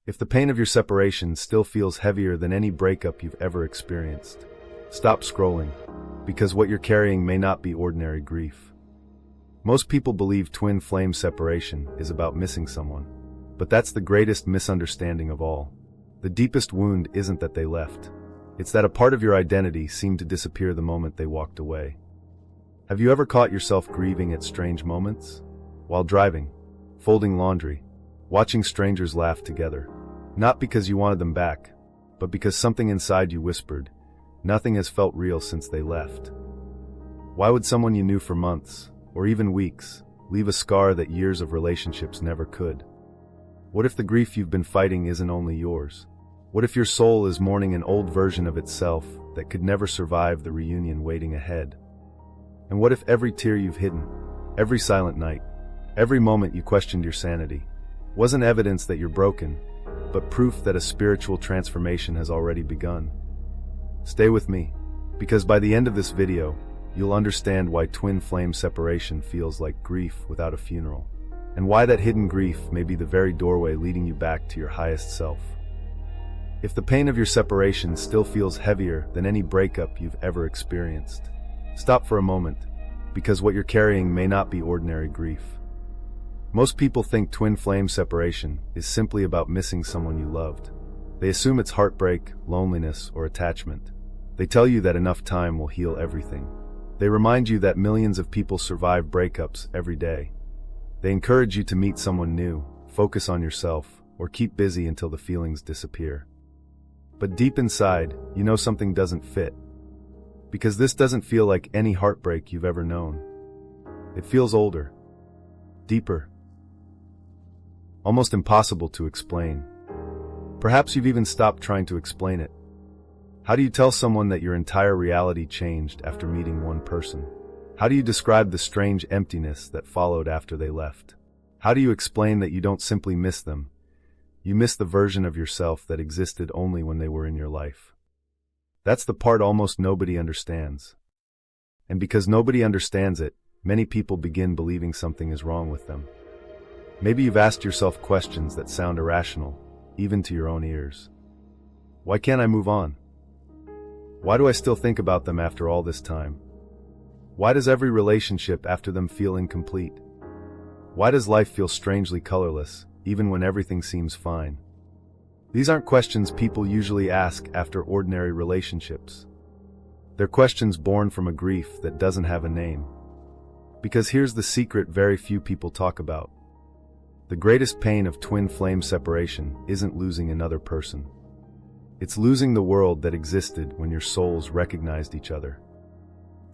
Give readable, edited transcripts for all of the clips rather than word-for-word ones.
If the pain of your separation still feels heavier than any breakup you've ever experienced, stop scrolling, because what you're carrying may not be ordinary grief. Most people believe twin flame separation is about missing someone, but that's the greatest misunderstanding of all. The deepest wound isn't that they left. It's that a part of your identity seemed to disappear the moment they walked away. Have you ever caught yourself grieving at strange moments? While driving, folding laundry, watching strangers laugh together. Not because you wanted them back, but because something inside you whispered, nothing has felt real since they left. Why would someone you knew for months, or even weeks, leave a scar that years of relationships never could? What if the grief you've been fighting isn't only yours? What if your soul is mourning an old version of itself that could never survive the reunion waiting ahead? And what if every tear you've hidden, every silent night, every moment you questioned your sanity, wasn't evidence that you're broken, but proof that a spiritual transformation has already begun? Stay with me, because by the end of this video, you'll understand why twin flame separation feels like grief without a funeral, and why that hidden grief may be the very doorway leading you back to your highest self. If the pain of your separation still feels heavier than any breakup you've ever experienced, stop for a moment, because what you're carrying may not be ordinary grief. Most people think twin flame separation is simply about missing someone you loved. They assume it's heartbreak, loneliness, or attachment. They tell you that enough time will heal everything. They remind you that millions of people survive breakups every day. They encourage you to meet someone new, focus on yourself, or keep busy until the feelings disappear. But deep inside, you know something doesn't fit. Because this doesn't feel like any heartbreak you've ever known. It feels older, deeper, almost impossible to explain. Perhaps you've even stopped trying to explain it. How do you tell someone that your entire reality changed after meeting one person? How do you describe the strange emptiness that followed after they left? How do you explain that you don't simply miss them? You miss the version of yourself that existed only when they were in your life. That's the part almost nobody understands. And because nobody understands it, many people begin believing something is wrong with them. Maybe you've asked yourself questions that sound irrational, even to your own ears. Why can't I move on? Why do I still think about them after all this time? Why does every relationship after them feel incomplete? Why does life feel strangely colorless, even when everything seems fine? These aren't questions people usually ask after ordinary relationships. They're questions born from a grief that doesn't have a name. Because here's the secret very few people talk about. The greatest pain of twin flame separation isn't losing another person. It's losing the world that existed when your souls recognized each other.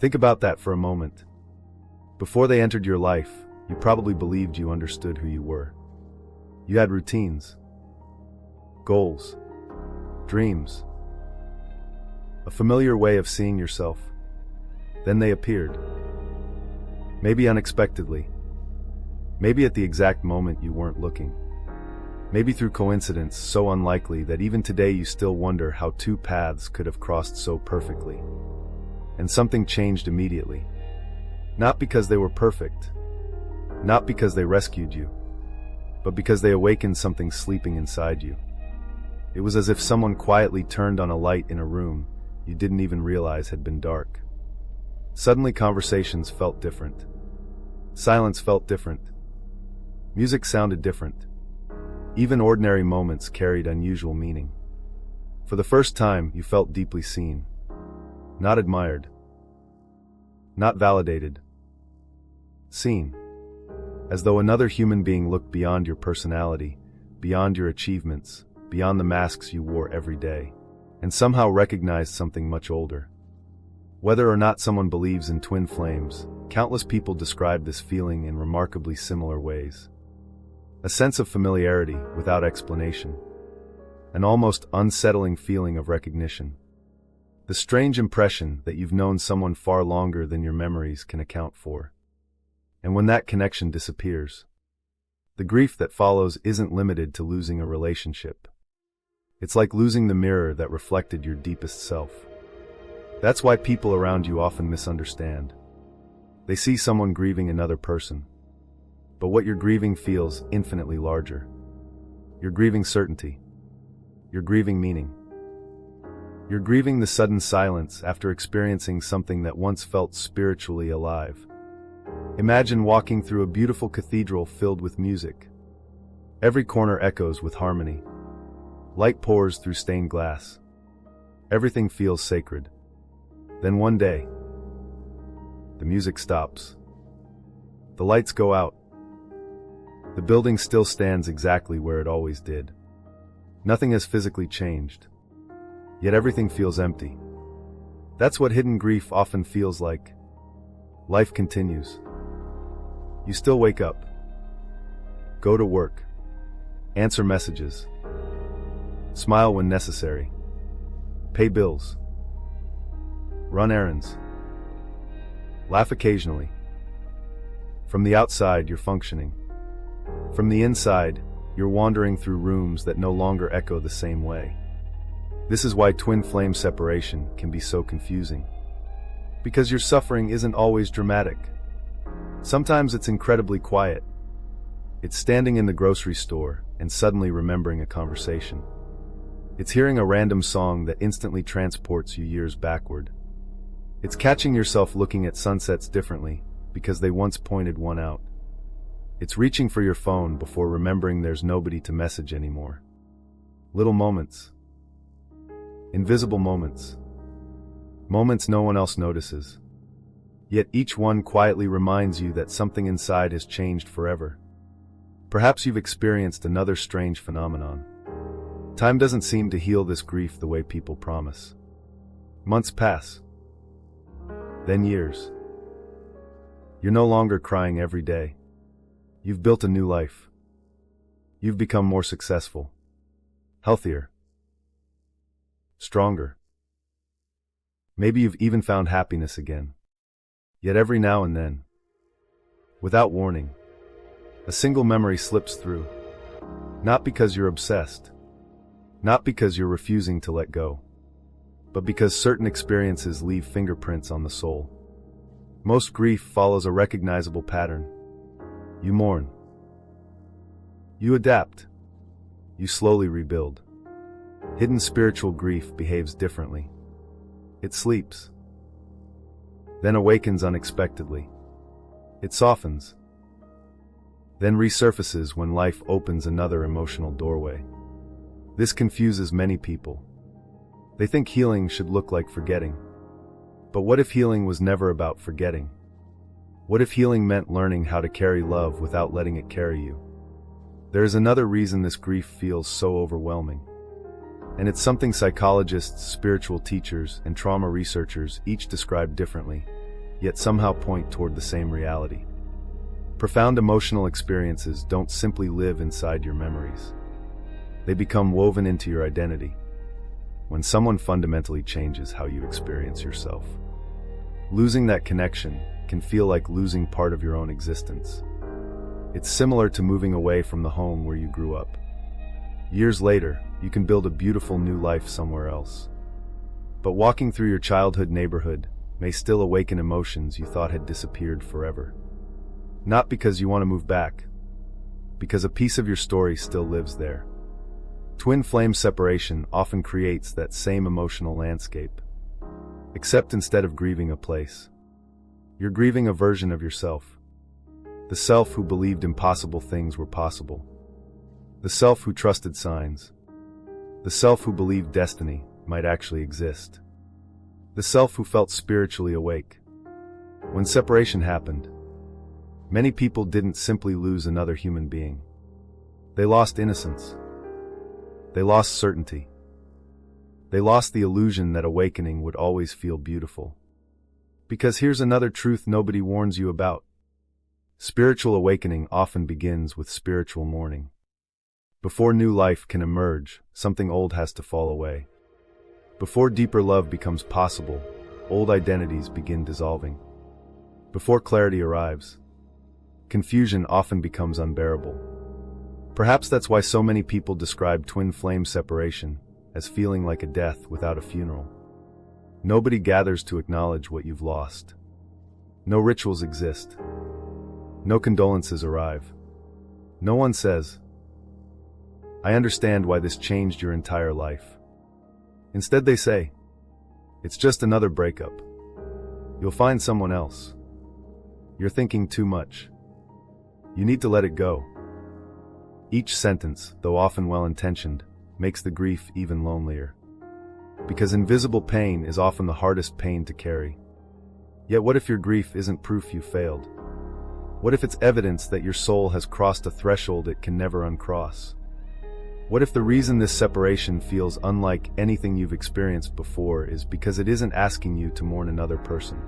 Think about that for a moment. Before they entered your life, you probably believed you understood who you were. You had routines, goals, dreams, a familiar way of seeing yourself. Then they appeared. Maybe unexpectedly. Maybe at the exact moment you weren't looking. Maybe through coincidence so unlikely that even today you still wonder how two paths could have crossed so perfectly. And something changed immediately. Not because they were perfect. Not because they rescued you. But because they awakened something sleeping inside you. It was as if someone quietly turned on a light in a room you didn't even realize had been dark. Suddenly conversations felt different. Silence felt different. Music sounded different. Even ordinary moments carried unusual meaning. For the first time, you felt deeply seen. Not admired. Not validated. Seen. As though another human being looked beyond your personality, beyond your achievements, beyond the masks you wore every day, and somehow recognized something much older. Whether or not someone believes in twin flames, countless people describe this feeling in remarkably similar ways. A sense of familiarity without explanation. An almost unsettling feeling of recognition. The strange impression that you've known someone far longer than your memories can account for. And when that connection disappears, the grief that follows isn't limited to losing a relationship. It's like losing the mirror that reflected your deepest self. That's why people around you often misunderstand. They see someone grieving another person, but what you're grieving feels infinitely larger. You're grieving certainty. You're grieving meaning. You're grieving the sudden silence after experiencing something that once felt spiritually alive. Imagine walking through a beautiful cathedral filled with music. Every corner echoes with harmony. Light pours through stained glass. Everything feels sacred. Then one day, the music stops. The lights go out. The building still stands exactly where it always did. Nothing has physically changed. Yet everything feels empty. That's what hidden grief often feels like. Life continues. You still wake up. Go to work. Answer messages. Smile when necessary. Pay bills. Run errands. Laugh occasionally. From the outside, you're functioning. From the inside, you're wandering through rooms that no longer echo the same way. This is why twin flame separation can be so confusing. Because your suffering isn't always dramatic. Sometimes it's incredibly quiet. It's standing in the grocery store and suddenly remembering a conversation. It's hearing a random song that instantly transports you years backward. It's catching yourself looking at sunsets differently because they once pointed one out. It's reaching for your phone before remembering there's nobody to message anymore. Little moments. Invisible moments. Moments no one else notices. Yet each one quietly reminds you that something inside has changed forever. Perhaps you've experienced another strange phenomenon. Time doesn't seem to heal this grief the way people promise. Months pass. Then years. You're no longer crying every day. You've built a new life. You've become more successful. Healthier. Stronger. Maybe you've even found happiness again. Yet every now and then, without warning, a single memory slips through. Not because you're obsessed. Not because you're refusing to let go. But because certain experiences leave fingerprints on the soul. Most grief follows a recognizable pattern. You mourn. You adapt. You slowly rebuild. Hidden spiritual grief behaves differently. It sleeps. Then awakens unexpectedly. It softens. Then resurfaces when life opens another emotional doorway. This confuses many people. They think healing should look like forgetting. But what if healing was never about forgetting? What if healing meant learning how to carry love without letting it carry you? There is another reason this grief feels so overwhelming. And it's something psychologists, spiritual teachers, and trauma researchers each describe differently, yet somehow point toward the same reality. Profound emotional experiences don't simply live inside your memories. They become woven into your identity. When someone fundamentally changes how you experience yourself. Losing that connection can feel like losing part of your own existence. It's similar to moving away from the home where you grew up. Years later, you can build a beautiful new life somewhere else. But walking through your childhood neighborhood may still awaken emotions you thought had disappeared forever. Not because you want to move back, because a piece of your story still lives there. Twin flame separation often creates that same emotional landscape. Except instead of grieving a place, you're grieving a version of yourself. The self who believed impossible things were possible. The self who trusted signs. The self who believed destiny might actually exist. The self who felt spiritually awake. When separation happened, many people didn't simply lose another human being. They lost innocence. They lost certainty. They lost the illusion that awakening would always feel beautiful. Because here's another truth nobody warns you about. Spiritual awakening often begins with spiritual mourning. Before new life can emerge, something old has to fall away. Before deeper love becomes possible, old identities begin dissolving. Before clarity arrives, confusion often becomes unbearable. Perhaps that's why so many people describe twin flame separation as feeling like a death without a funeral. Nobody gathers to acknowledge what you've lost. No rituals exist. No condolences arrive. No one says, I understand why this changed your entire life. Instead they say, it's just another breakup. You'll find someone else. You're thinking too much. You need to let it go. Each sentence, though often well-intentioned, makes the grief even lonelier. Because invisible pain is often the hardest pain to carry. Yet what if your grief isn't proof you failed? What if it's evidence that your soul has crossed a threshold it can never uncross? What if the reason this separation feels unlike anything you've experienced before is because it isn't asking you to mourn another person?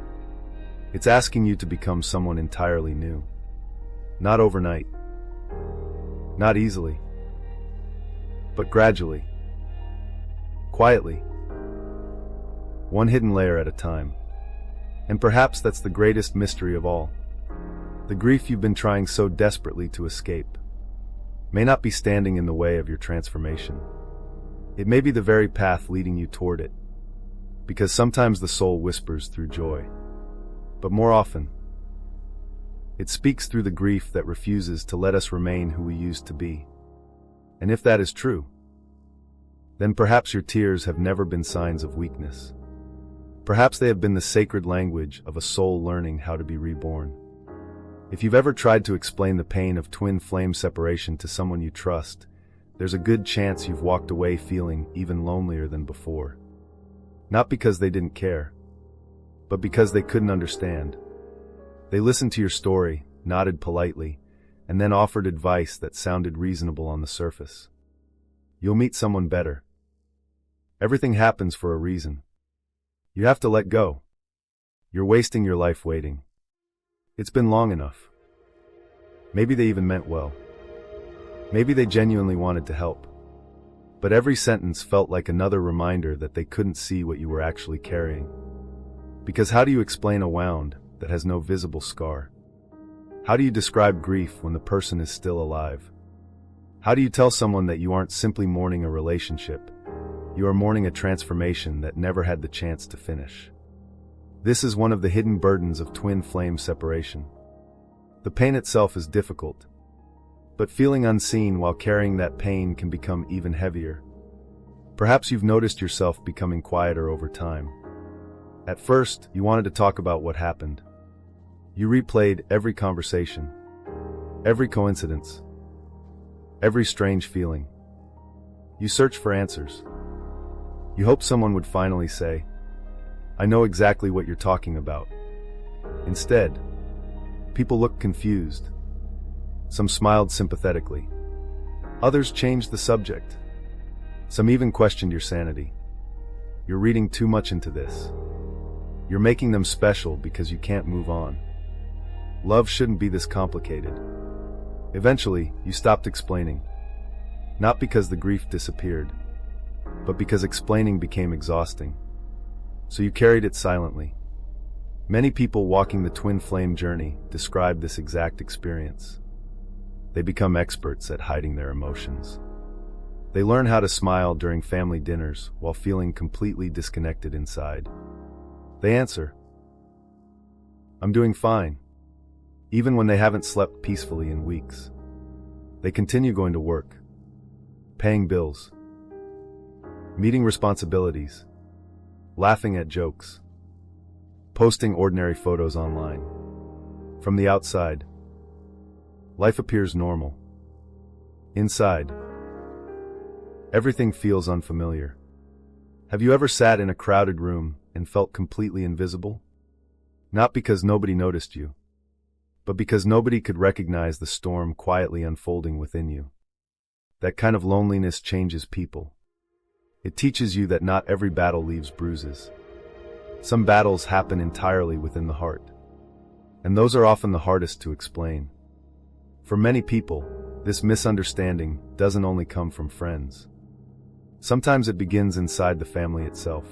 It's asking you to become someone entirely new. Not overnight. Not easily. But gradually. Quietly. One hidden layer at a time. And perhaps that's the greatest mystery of all. The grief you've been trying so desperately to escape may not be standing in the way of your transformation. It may be the very path leading you toward it. Because sometimes the soul whispers through joy. But more often, it speaks through the grief that refuses to let us remain who we used to be. And if that is true, then perhaps your tears have never been signs of weakness. Perhaps they have been the sacred language of a soul learning how to be reborn. If you've ever tried to explain the pain of twin flame separation to someone you trust, there's a good chance you've walked away feeling even lonelier than before. Not because they didn't care, but because they couldn't understand. They listened to your story, nodded politely, and then offered advice that sounded reasonable on the surface. You'll meet someone better. Everything happens for a reason. You have to let go. You're wasting your life waiting. It's been long enough. Maybe they even meant well. Maybe they genuinely wanted to help. But every sentence felt like another reminder that they couldn't see what you were actually carrying. Because how do you explain a wound that has no visible scar? How do you describe grief when the person is still alive? How do you tell someone that you aren't simply mourning a relationship? You are mourning a transformation that never had the chance to finish. This is one of the hidden burdens of twin flame separation. The pain itself is difficult, but feeling unseen while carrying that pain can become even heavier. Perhaps you've noticed yourself becoming quieter over time. At first, you wanted to talk about what happened. You replayed every conversation, every coincidence, every strange feeling. You searched for answers. You hoped someone would finally say, I know exactly what you're talking about. Instead, people looked confused. Some smiled sympathetically. Others changed the subject. Some even questioned your sanity. You're reading too much into this. You're making them special because you can't move on. Love shouldn't be this complicated. Eventually, you stopped explaining. Not because the grief disappeared, but because explaining became exhausting. So you carried it silently. Many people walking the twin flame journey describe this exact experience. They become experts at hiding their emotions. They learn how to smile during family dinners while feeling completely disconnected inside. They answer, I'm doing fine, even when they haven't slept peacefully in weeks. They continue going to work, paying bills, meeting responsibilities, laughing at jokes, posting ordinary photos online. From the outside, life appears normal. Inside, everything feels unfamiliar. Have you ever sat in a crowded room and felt completely invisible? Not because nobody noticed you, but because nobody could recognize the storm quietly unfolding within you. That kind of loneliness changes people. It teaches you that not every battle leaves bruises. Some battles happen entirely within the heart, and those are often the hardest to explain. For many people, this misunderstanding doesn't only come from friends. Sometimes it begins inside the family itself.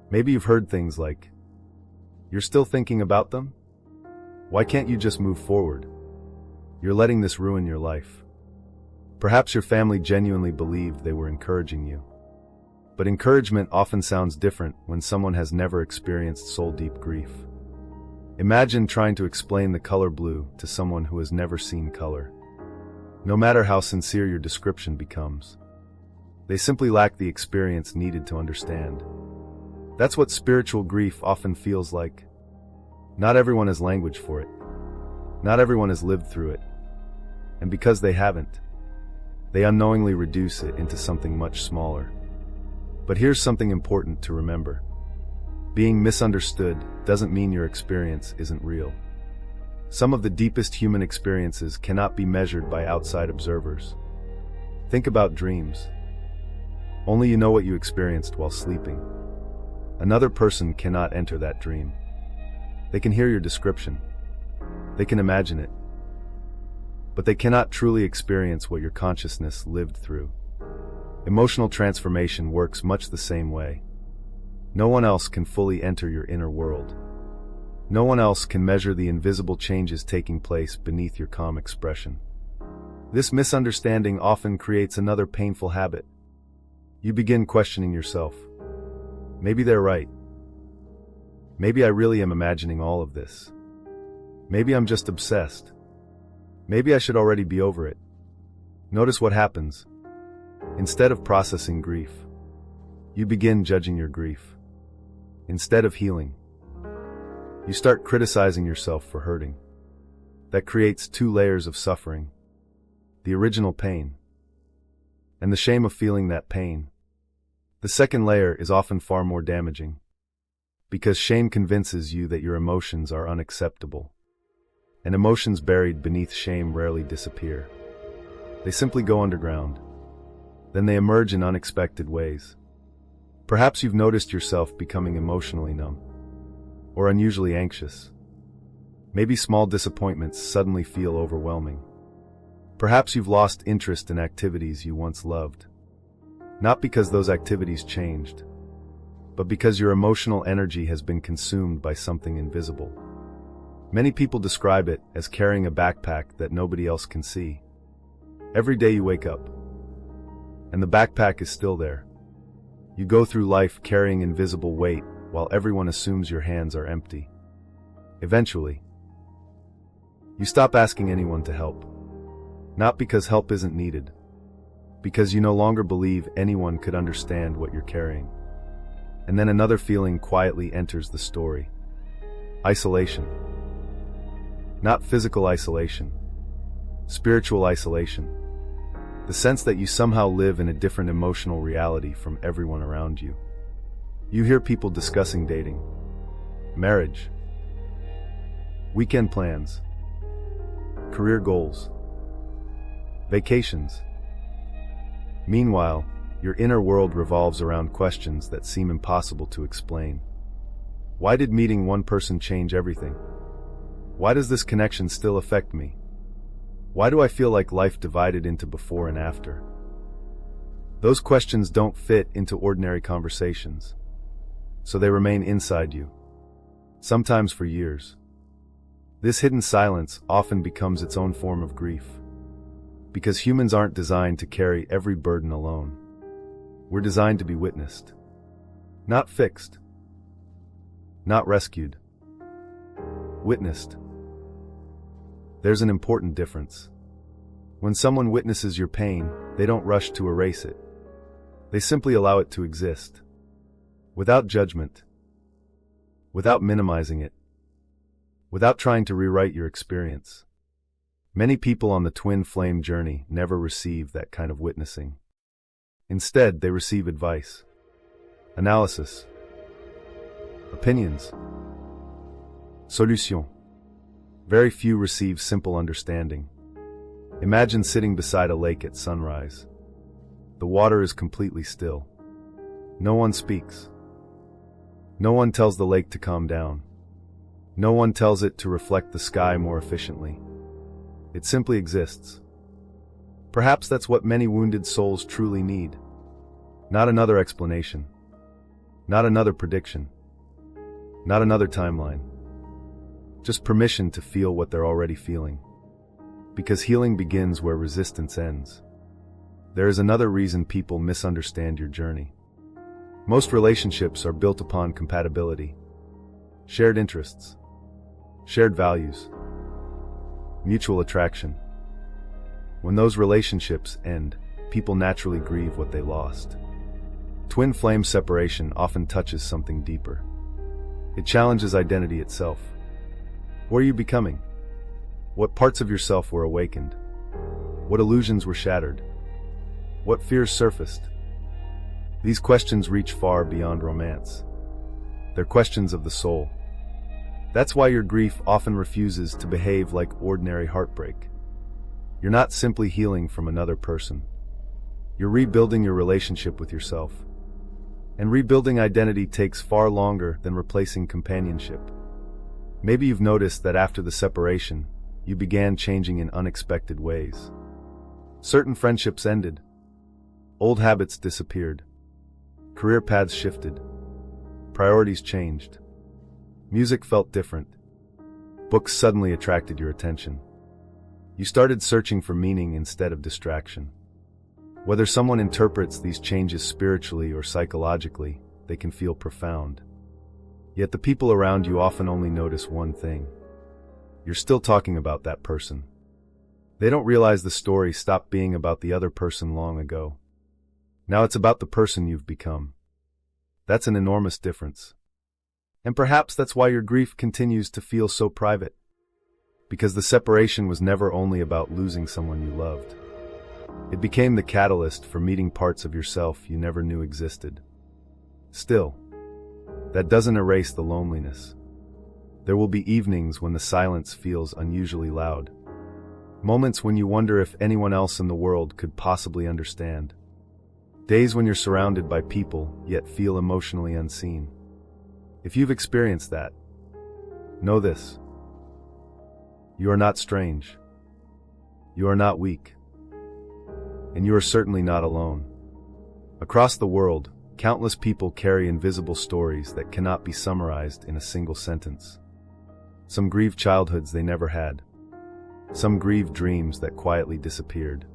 Maybe you've heard things like, "You're still thinking about them? Why can't you just move forward? You're letting this ruin your life." Perhaps your family genuinely believed they were encouraging you. But encouragement often sounds different when someone has never experienced soul-deep grief. Imagine trying to explain the color blue to someone who has never seen color. no matter how sincere your description becomes. They simply lack the experience needed to understand. That's what spiritual grief often feels like. Not everyone has language for it. Not everyone has lived through it. And because they haven't, they unknowingly reduce it into something much smaller. But here's something important to remember. Being misunderstood doesn't mean your experience isn't real. Some of the deepest human experiences cannot be measured by outside observers. Think about dreams. Only you know what you experienced while sleeping. Another person cannot enter that dream. They can hear your description. They can imagine it. But they cannot truly experience what your consciousness lived through. Emotional transformation works much the same way. No one else can fully enter your inner world. No one else can measure the invisible changes taking place beneath your calm expression. This misunderstanding often creates another painful habit. You begin questioning yourself. Maybe they're right. Maybe I really am imagining all of this. Maybe I'm just obsessed. Maybe I should already be over it. Notice what happens. Instead of processing grief, you begin judging your grief. Instead of healing, you start criticizing yourself for hurting. That creates two layers of suffering. The original pain, and the shame of feeling that pain. The second layer is often far more damaging, because shame convinces you that your emotions are unacceptable. And emotions buried beneath shame rarely disappear. They simply go underground. Then they emerge in unexpected ways. Perhaps you've noticed yourself becoming emotionally numb, or unusually anxious. Maybe small disappointments suddenly feel overwhelming. Perhaps you've lost interest in activities you once loved. Not because those activities changed, but because your emotional energy has been consumed by something invisible. Many people describe it as carrying a backpack that nobody else can see. Every day you wake up, and the backpack is still there. You go through life carrying invisible weight while everyone assumes your hands are empty. Eventually, you stop asking anyone to help. Not because help isn't needed, because you no longer believe anyone could understand what you're carrying. And then another feeling quietly enters the story. Isolation. Not physical isolation. Spiritual isolation. The sense that you somehow live in a different emotional reality from everyone around you. You hear people discussing dating, marriage, weekend plans, career goals, vacations. Meanwhile, your inner world revolves around questions that seem impossible to explain. Why did meeting one person change everything? Why does this connection still affect me? Why do I feel like life divided into before and after? Those questions don't fit into ordinary conversations, so they remain inside you, sometimes for years. This hidden silence often becomes its own form of grief, because humans aren't designed to carry every burden alone. We're designed to be witnessed, not fixed, not rescued. Witnessed. There's an important difference. When someone witnesses your pain, they don't rush to erase it. They simply allow it to exist, without judgment, without minimizing it, without trying to rewrite your experience. Many people on the twin flame journey never receive that kind of witnessing. Instead, they receive advice, analysis, opinions, solution. Very few receive simple understanding. Imagine sitting beside a lake at sunrise. The water is completely still. No one speaks. No one tells the lake to calm down. No one tells it to reflect the sky more efficiently. It simply exists. Perhaps that's what many wounded souls truly need. Not another explanation. Not another prediction. Not another timeline. Just permission to feel what they're already feeling. Because healing begins where resistance ends. There is another reason people misunderstand your journey. Most relationships are built upon compatibility, shared interests, shared values, mutual attraction. When those relationships end, people naturally grieve what they lost. Twin flame separation often touches something deeper. It challenges identity itself. Who are you becoming? What parts of yourself were awakened? What illusions were shattered? What fears surfaced? These questions reach far beyond romance. They're questions of the soul. That's why your grief often refuses to behave like ordinary heartbreak. You're not simply healing from another person. You're rebuilding your relationship with yourself. And rebuilding identity takes far longer than replacing companionship. Maybe you've noticed that after the separation, you began changing in unexpected ways. Certain friendships ended. Old habits disappeared. Career paths shifted. Priorities changed. Music felt different. Books suddenly attracted your attention. You started searching for meaning instead of distraction. Whether someone interprets these changes spiritually or psychologically, they can feel profound. Yet the people around you often only notice one thing. You're still talking about that person. They don't realize the story stopped being about the other person long ago. Now it's about the person you've become. That's an enormous difference. And perhaps that's why your grief continues to feel so private. Because the separation was never only about losing someone you loved. It became the catalyst for meeting parts of yourself you never knew existed. Still, that doesn't erase the loneliness. There will be evenings when the silence feels unusually loud. Moments when you wonder if anyone else in the world could possibly understand. Days when you're surrounded by people, yet feel emotionally unseen. If you've experienced that, know this. You are not strange. You are not weak. And you are certainly not alone. Across the world, countless people carry invisible stories that cannot be summarized in a single sentence. Some grieve childhoods they never had. Some grieve dreams that quietly disappeared.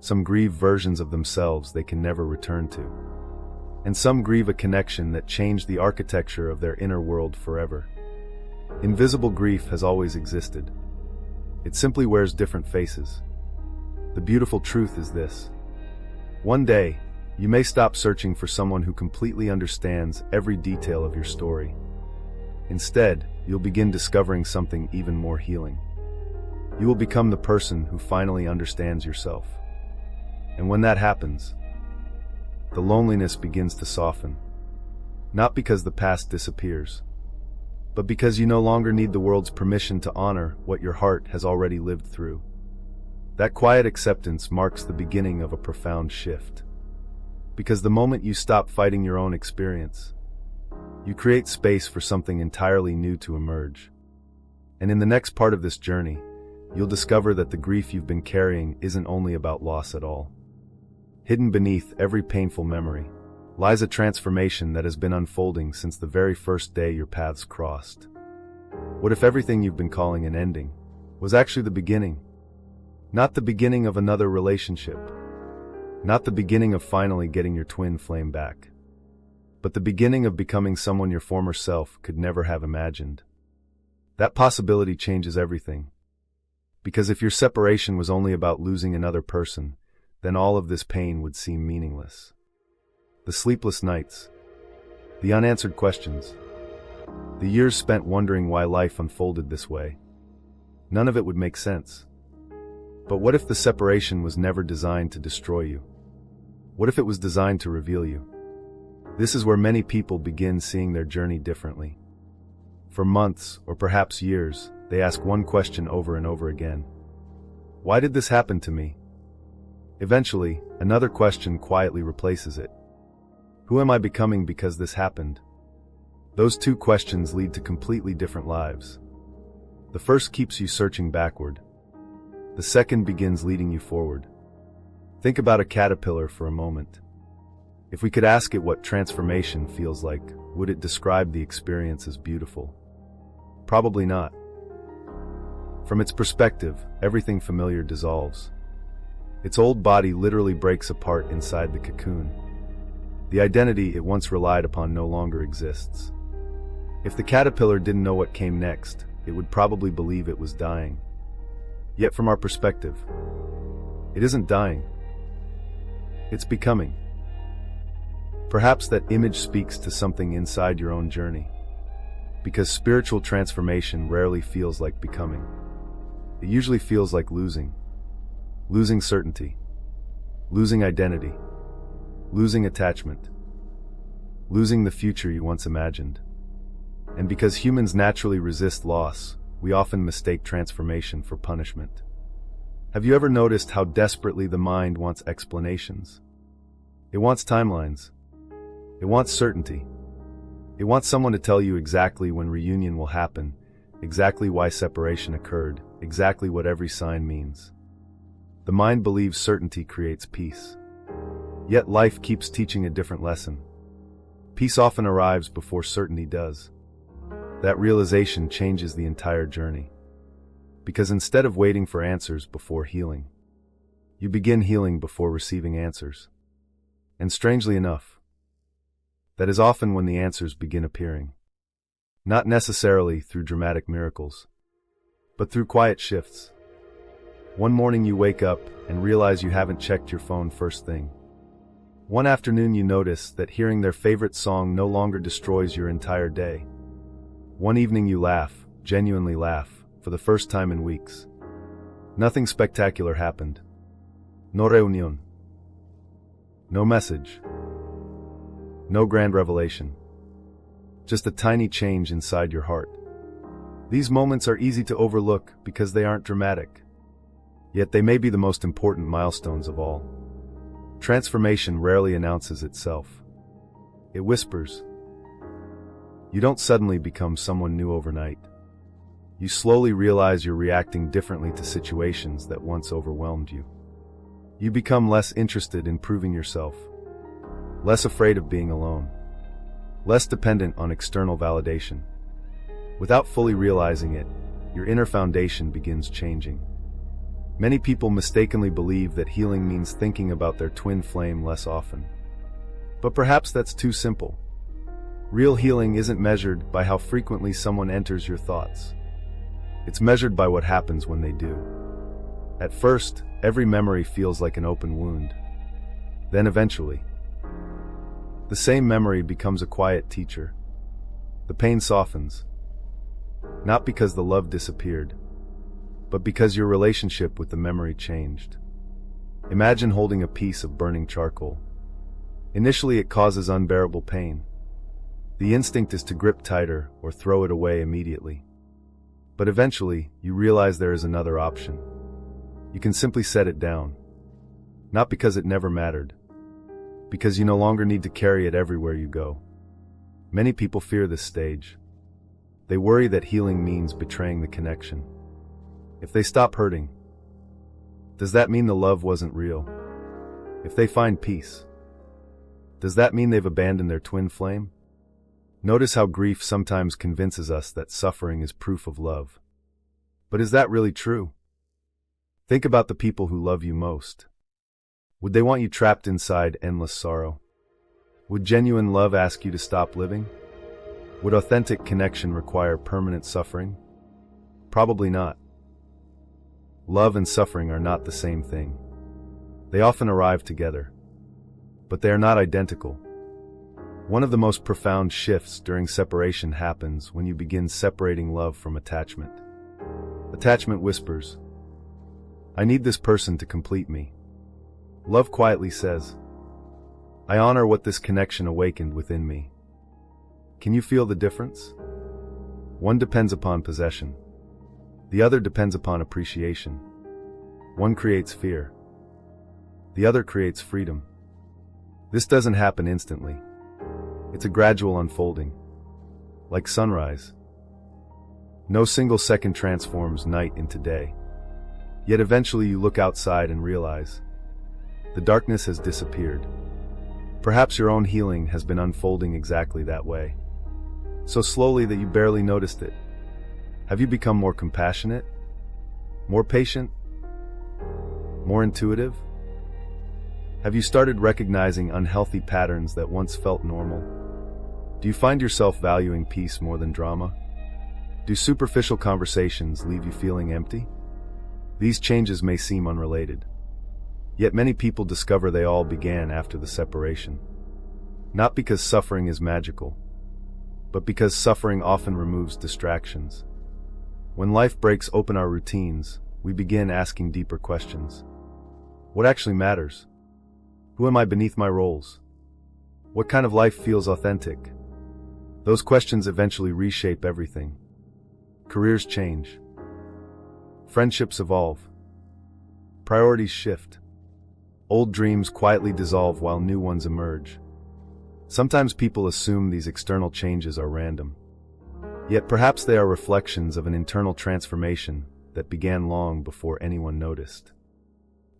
Some grieve versions of themselves they can never return to. And some grieve a connection that changed the architecture of their inner world forever. Invisible grief has always existed. It simply wears different faces. The beautiful truth is this. One day, you may stop searching for someone who completely understands every detail of your story. Instead, you'll begin discovering something even more healing. You will become the person who finally understands yourself. And when that happens, the loneliness begins to soften. Not because the past disappears, but because you no longer need the world's permission to honor what your heart has already lived through. That quiet acceptance marks the beginning of a profound shift. Because the moment you stop fighting your own experience, you create space for something entirely new to emerge. And in the next part of this journey, you'll discover that the grief you've been carrying isn't only about loss at all. Hidden beneath every painful memory lies a transformation that has been unfolding since the very first day your paths crossed. What if everything you've been calling an ending was actually the beginning? Not the beginning of another relationship. Not the beginning of finally getting your twin flame back. But the beginning of becoming someone your former self could never have imagined. That possibility changes everything. Because if your separation was only about losing another person, then all of this pain would seem meaningless. The sleepless nights, the unanswered questions, the years spent wondering why life unfolded this way. None of it would make sense. But what if the separation was never designed to destroy you? What if it was designed to reveal you? This is where many people begin seeing their journey differently. For months, or perhaps years, they ask one question over and over again. Why did this happen to me? Eventually, another question quietly replaces it. Who am I becoming because this happened? Those two questions lead to completely different lives. The first keeps you searching backward. The second begins leading you forward. Think about a caterpillar for a moment. If we could ask it what transformation feels like, would it describe the experience as beautiful? Probably not. From its perspective, everything familiar dissolves. Its old body literally breaks apart inside the cocoon. The identity it once relied upon no longer exists. If the caterpillar didn't know what came next, it would probably believe it was dying. Yet from our perspective, It isn't dying. It's becoming. Perhaps that image speaks to something inside your own journey. Because spiritual transformation rarely feels like becoming. It usually feels like losing. Losing certainty. Losing identity. Losing attachment. Losing the future you once imagined. And because humans naturally resist loss, we often mistake transformation for punishment. Have you ever noticed how desperately the mind wants explanations? It wants timelines. It wants certainty. It wants someone to tell you exactly when reunion will happen, exactly why separation occurred, exactly what every sign means. The mind believes certainty creates peace. Yet life keeps teaching a different lesson. Peace often arrives before certainty does. That realization changes the entire journey. Because instead of waiting for answers before healing, you begin healing before receiving answers. And strangely enough, that is often when the answers begin appearing. Not necessarily through dramatic miracles, but through quiet shifts. One morning you wake up and realize you haven't checked your phone first thing. One afternoon you notice that hearing their favorite song no longer destroys your entire day. One evening you laugh, genuinely laugh, for the first time in weeks. Nothing spectacular happened. No reunión. No message. No grand revelation. Just a tiny change inside your heart. These moments are easy to overlook because they aren't dramatic. Yet they may be the most important milestones of all. Transformation rarely announces itself. It whispers. You don't suddenly become someone new overnight. You slowly realize you're reacting differently to situations that once overwhelmed you. You become less interested in proving yourself, less afraid of being alone, less dependent on external validation. Without fully realizing it, your inner foundation begins changing. Many people mistakenly believe that healing means thinking about their twin flame less often. But perhaps that's too simple. Real healing isn't measured by how frequently someone enters your thoughts. It's measured by what happens when they do. At first, every memory feels like an open wound. Then eventually, the same memory becomes a quiet teacher. The pain softens. Not because the love disappeared, but because your relationship with the memory changed. Imagine holding a piece of burning charcoal. Initially, it causes unbearable pain. The instinct is to grip tighter or throw it away immediately. But eventually, you realize there is another option. You can simply set it down. Not because it never mattered, because you no longer need to carry it everywhere you go. Many people fear this stage. They worry that healing means betraying the connection. If they stop hurting, does that mean the love wasn't real? If they find peace, does that mean they've abandoned their twin flame? Notice how grief sometimes convinces us that suffering is proof of love. But is that really true? Think about the people who love you most. Would they want you trapped inside endless sorrow? Would genuine love ask you to stop living? Would authentic connection require permanent suffering? Probably not. Love and suffering are not the same thing. They often arrive together, but they are not identical. One of the most profound shifts during separation happens when you begin separating love from attachment. Attachment whispers, "I need this person to complete me." Love quietly says, "I honor what this connection awakened within me." Can you feel the difference? One depends upon possession. The other depends upon appreciation. One creates fear. The other creates freedom. This doesn't happen instantly. It's a gradual unfolding. Like sunrise. No single second transforms night into day. Yet eventually you look outside and realize the darkness has disappeared. Perhaps your own healing has been unfolding exactly that way. So slowly that you barely noticed it. Have you become more compassionate? More patient? More intuitive? Have you started recognizing unhealthy patterns that once felt normal? Do you find yourself valuing peace more than drama? Do superficial conversations leave you feeling empty? These changes may seem unrelated, Yet many people discover they all began after the separation. Not because suffering is magical, but because suffering often removes distractions. When life breaks open our routines, we begin asking deeper questions. What actually matters? Who am I beneath my roles? What kind of life feels authentic? Those questions eventually reshape everything. Careers change. Friendships evolve. Priorities shift. Old dreams quietly dissolve while new ones emerge. Sometimes people assume these external changes are random. Yet perhaps they are reflections of an internal transformation that began long before anyone noticed.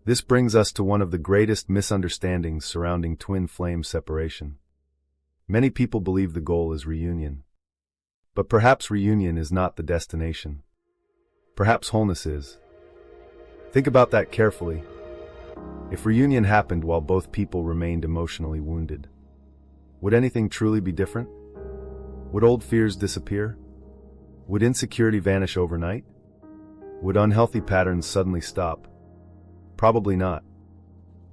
This brings us to one of the greatest misunderstandings surrounding twin flame separation. Many people believe the goal is reunion. But perhaps reunion is not the destination. Perhaps wholeness is. Think about that carefully. If reunion happened while both people remained emotionally wounded, would anything truly be different? Would old fears disappear? Would insecurity vanish overnight? Would unhealthy patterns suddenly stop? Probably not.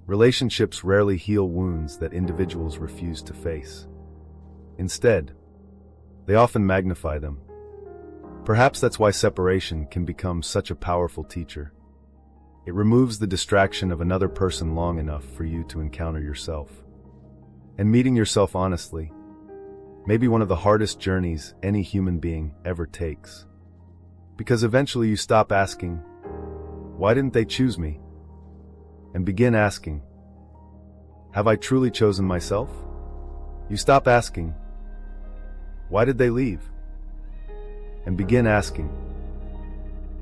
Relationships rarely heal wounds that individuals refuse to face. Instead, they often magnify them. Perhaps that's why separation can become such a powerful teacher. It removes the distraction of another person long enough for you to encounter yourself. And meeting yourself honestly may be one of the hardest journeys any human being ever takes. Because eventually you stop asking, why didn't they choose me? And begin asking, have I truly chosen myself? You stop asking, why did they leave? And begin asking,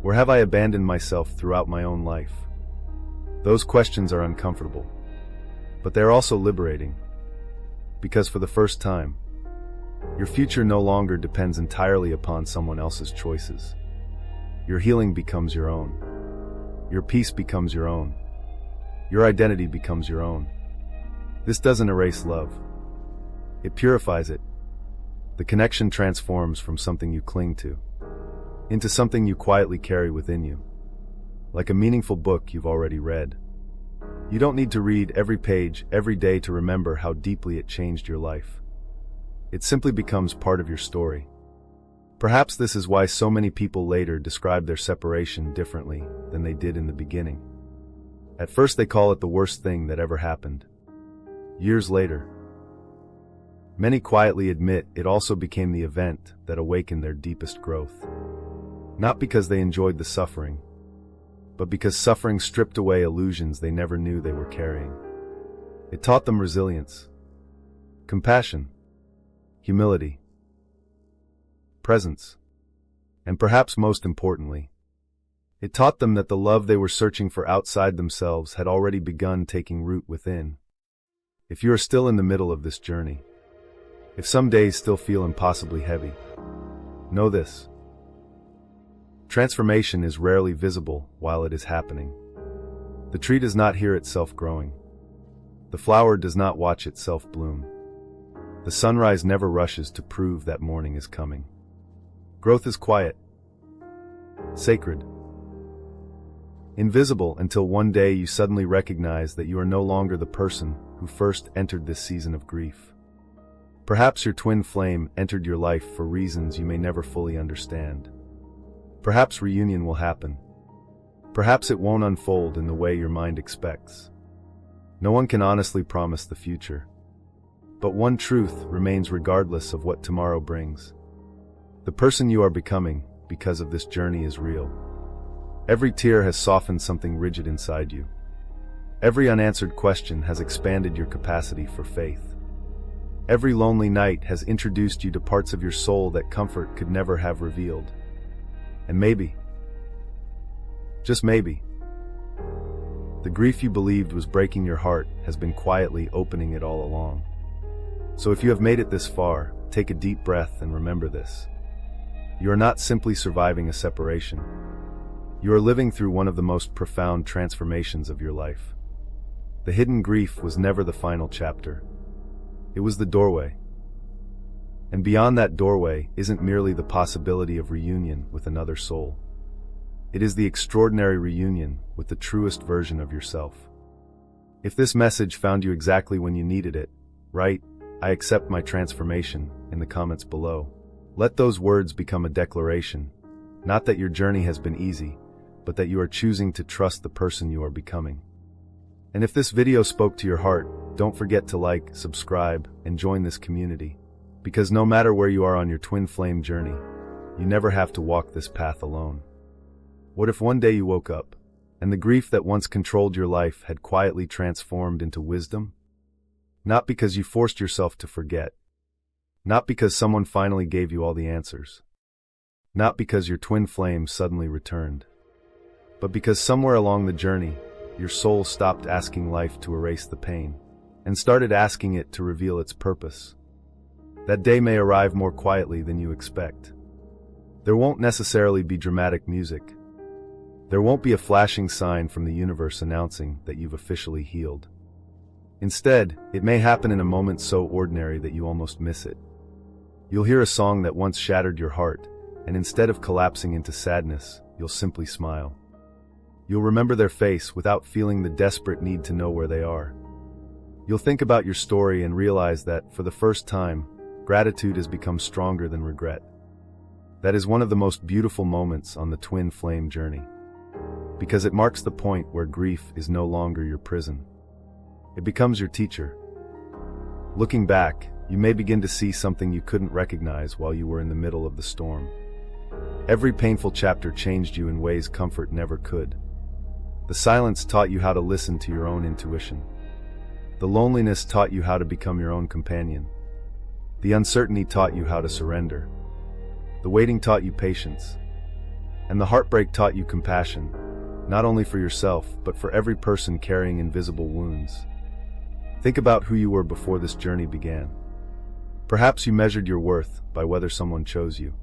where have I abandoned myself throughout my own life? Those questions are uncomfortable, but they're also liberating. Because for the first time, your future no longer depends entirely upon someone else's choices. Your healing becomes your own. Your peace becomes your own. Your identity becomes your own. This doesn't erase love. It purifies it. The connection transforms from something you cling to into something you quietly carry within you. Like a meaningful book you've already read. You don't need to read every page every day to remember how deeply it changed your life. It simply becomes part of your story. Perhaps this is why so many people later describe their separation differently than they did in the beginning. At first they call it the worst thing that ever happened. Years later, many quietly admit it also became the event that awakened their deepest growth. Not because they enjoyed the suffering, but because suffering stripped away illusions they never knew they were carrying. It taught them resilience, compassion, humility, presence, and perhaps most importantly, it taught them that the love they were searching for outside themselves had already begun taking root within. If you are still in the middle of this journey, if some days still feel impossibly heavy, know this. Transformation is rarely visible while it is happening. The tree does not hear itself growing. The flower does not watch itself bloom. The sunrise never rushes to prove that morning is coming. Growth is quiet, sacred, invisible until one day you suddenly recognize that you are no longer the person who first entered this season of grief. Perhaps your twin flame entered your life for reasons you may never fully understand. Perhaps reunion will happen. Perhaps it won't unfold in the way your mind expects. No one can honestly promise the future. But one truth remains regardless of what tomorrow brings. The person you are becoming because of this journey is real. Every tear has softened something rigid inside you. Every unanswered question has expanded your capacity for faith. Every lonely night has introduced you to parts of your soul that comfort could never have revealed. And maybe, just maybe, the grief you believed was breaking your heart has been quietly opening it all along. So if you have made it this far, take a deep breath and remember this. You are not simply surviving a separation. You are living through one of the most profound transformations of your life. The hidden grief was never the final chapter. It was the doorway. And beyond that doorway isn't merely the possibility of reunion with another soul. It is the extraordinary reunion with the truest version of yourself. If this message found you exactly when you needed it, write, "I accept my transformation," in the comments below. Let those words become a declaration, not that your journey has been easy, but that you are choosing to trust the person you are becoming. And if this video spoke to your heart, don't forget to like, subscribe, and join this community. Because no matter where you are on your twin flame journey, you never have to walk this path alone. What if one day you woke up, and the grief that once controlled your life had quietly transformed into wisdom? Not because you forced yourself to forget. Not because someone finally gave you all the answers. Not because your twin flame suddenly returned. But because somewhere along the journey, your soul stopped asking life to erase the pain, and started asking it to reveal its purpose. That day may arrive more quietly than you expect. There won't necessarily be dramatic music. There won't be a flashing sign from the universe announcing that you've officially healed. Instead, it may happen in a moment so ordinary that you almost miss it. You'll hear a song that once shattered your heart, and instead of collapsing into sadness, you'll simply smile. You'll remember their face without feeling the desperate need to know where they are. You'll think about your story and realize that, for the first time, gratitude has become stronger than regret. That is one of the most beautiful moments on the twin flame journey, because it marks the point where grief is no longer your prison. It becomes your teacher. Looking back, you may begin to see something you couldn't recognize while you were in the middle of the storm. Every painful chapter changed you in ways comfort never could. The silence taught you how to listen to your own intuition. The loneliness taught you how to become your own companion. The uncertainty taught you how to surrender. The waiting taught you patience. And the heartbreak taught you compassion, not only for yourself, but for every person carrying invisible wounds. Think about who you were before this journey began. Perhaps you measured your worth by whether someone chose you.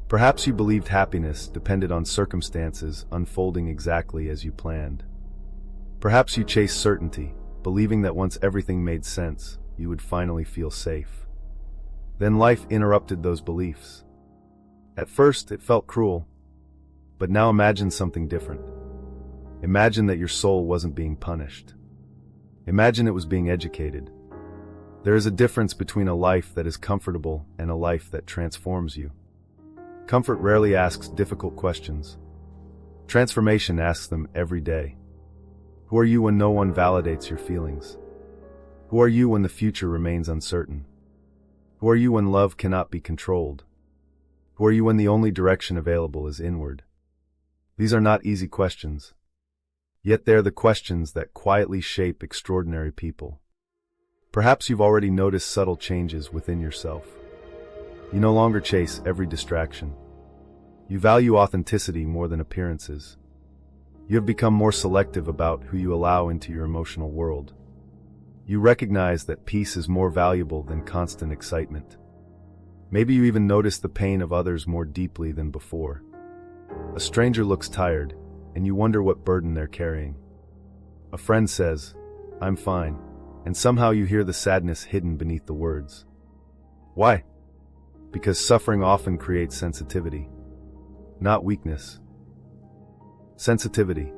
Perhaps you believed happiness depended on circumstances unfolding exactly as you planned. Perhaps you chased certainty, believing that once everything made sense, you would finally feel safe. Then life interrupted those beliefs. At first, it felt cruel. But now imagine something different. Imagine that your soul wasn't being punished. Imagine it was being educated. There is a difference between a life that is comfortable and a life that transforms you. Comfort rarely asks difficult questions. Transformation asks them every day. Who are you when no one validates your feelings? Who are you when the future remains uncertain? Who are you when love cannot be controlled? Who are you when the only direction available is inward? These are not easy questions. Yet they're the questions that quietly shape extraordinary people. Perhaps you've already noticed subtle changes within yourself. You no longer chase every distraction. You value authenticity more than appearances. You have become more selective about who you allow into your emotional world. You recognize that peace is more valuable than constant excitement. Maybe you even notice the pain of others more deeply than before. A stranger looks tired, and you wonder what burden they're carrying. A friend says, "I'm fine," and somehow you hear the sadness hidden beneath the words. Why? Because suffering often creates sensitivity, not weakness. Sensitivity.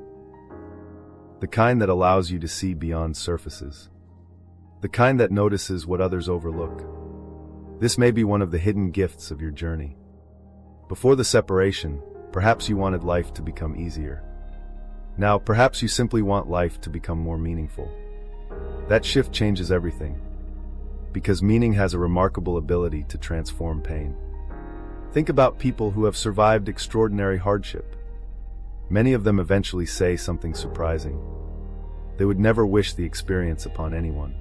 The kind that allows you to see beyond surfaces. The kind that notices what others overlook. This may be one of the hidden gifts of your journey. Before the separation, perhaps you wanted life to become easier. Now, perhaps you simply want life to become more meaningful. That shift changes everything, because meaning has a remarkable ability to transform pain. Think about people who have survived extraordinary hardship. Many of them eventually say something surprising. They would never wish the experience upon anyone.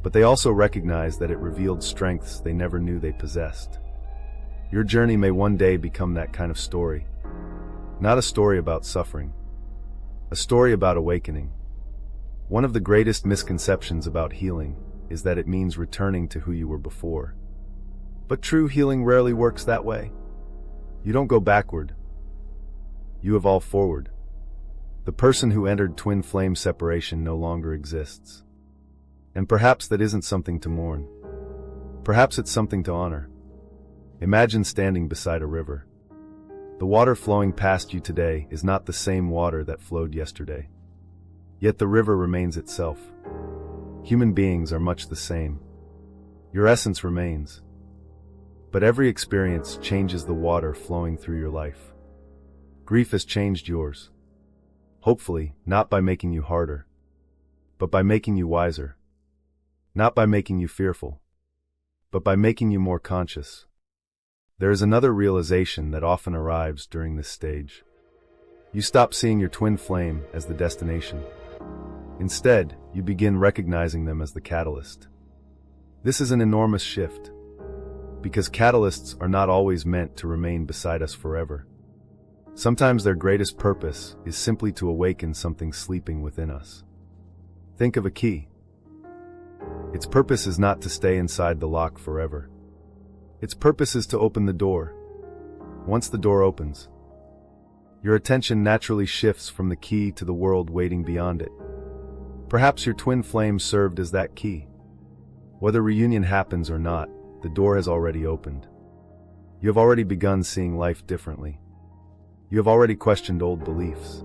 But they also recognize that it revealed strengths they never knew they possessed. Your journey may one day become that kind of story. Not a story about suffering. A story about awakening. One of the greatest misconceptions about healing is that it means returning to who you were before. But true healing rarely works that way. You don't go backward. You evolve forward. The person who entered twin flame separation no longer exists. And perhaps that isn't something to mourn. Perhaps it's something to honor. Imagine standing beside a river. The water flowing past you today is not the same water that flowed yesterday. Yet the river remains itself. Human beings are much the same. Your essence remains. But every experience changes the water flowing through your life. Grief has changed yours. Hopefully, not by making you harder, but by making you wiser. Not by making you fearful, but by making you more conscious. There is another realization that often arrives during this stage. You stop seeing your twin flame as the destination. Instead, you begin recognizing them as the catalyst. This is an enormous shift, because catalysts are not always meant to remain beside us forever. Sometimes their greatest purpose is simply to awaken something sleeping within us. Think of a key. Its purpose is not to stay inside the lock forever. Its purpose is to open the door. Once the door opens, your attention naturally shifts from the key to the world waiting beyond it. Perhaps your twin flame served as that key. Whether reunion happens or not, the door has already opened. You have already begun seeing life differently. You have already questioned old beliefs.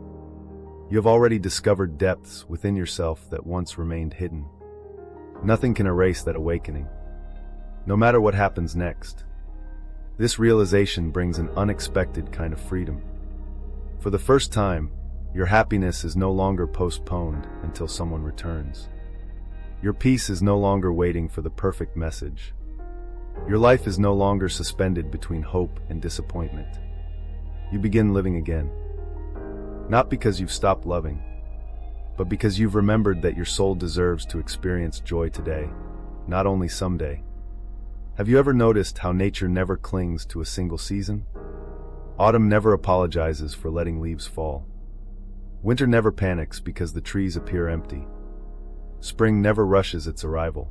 You have already discovered depths within yourself that once remained hidden. Nothing can erase that awakening, no matter what happens next. This realization brings an unexpected kind of freedom. For the first time, your happiness is no longer postponed until someone returns. Your peace is no longer waiting for the perfect message. Your life is no longer suspended between hope and disappointment. You begin living again. Not because you've stopped loving, but because you've remembered that your soul deserves to experience joy today, not only someday. Have you ever noticed how nature never clings to a single season? Autumn never apologizes for letting leaves fall. Winter never panics because the trees appear empty. Spring never rushes its arrival.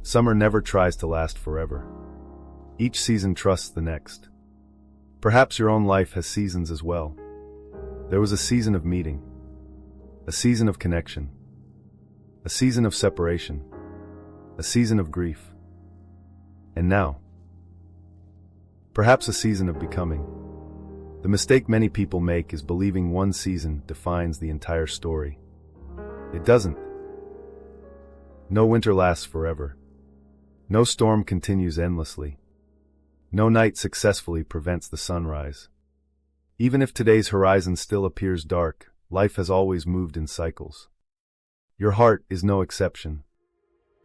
Summer never tries to last forever. Each season trusts the next. Perhaps your own life has seasons as well. There was a season of meeting, a season of connection, a season of separation, a season of grief. And now, perhaps a season of becoming. The mistake many people make is believing one season defines the entire story. It doesn't. No winter lasts forever. No storm continues endlessly. No night successfully prevents the sunrise. Even if today's horizon still appears dark, life has always moved in cycles. Your heart is no exception.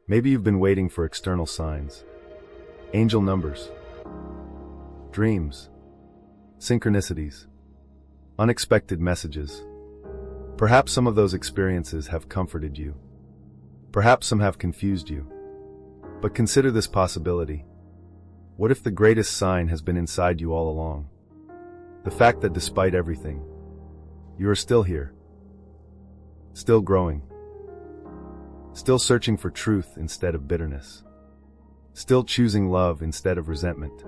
Maybe you've been waiting for external signs. Angel numbers. Dreams. Synchronicities. Unexpected messages. Perhaps some of those experiences have comforted you. Perhaps some have confused you. But consider this possibility. What if the greatest sign has been inside you all along? The fact that despite everything, you are still here. Still growing. Still searching for truth instead of bitterness. Still choosing love instead of resentment.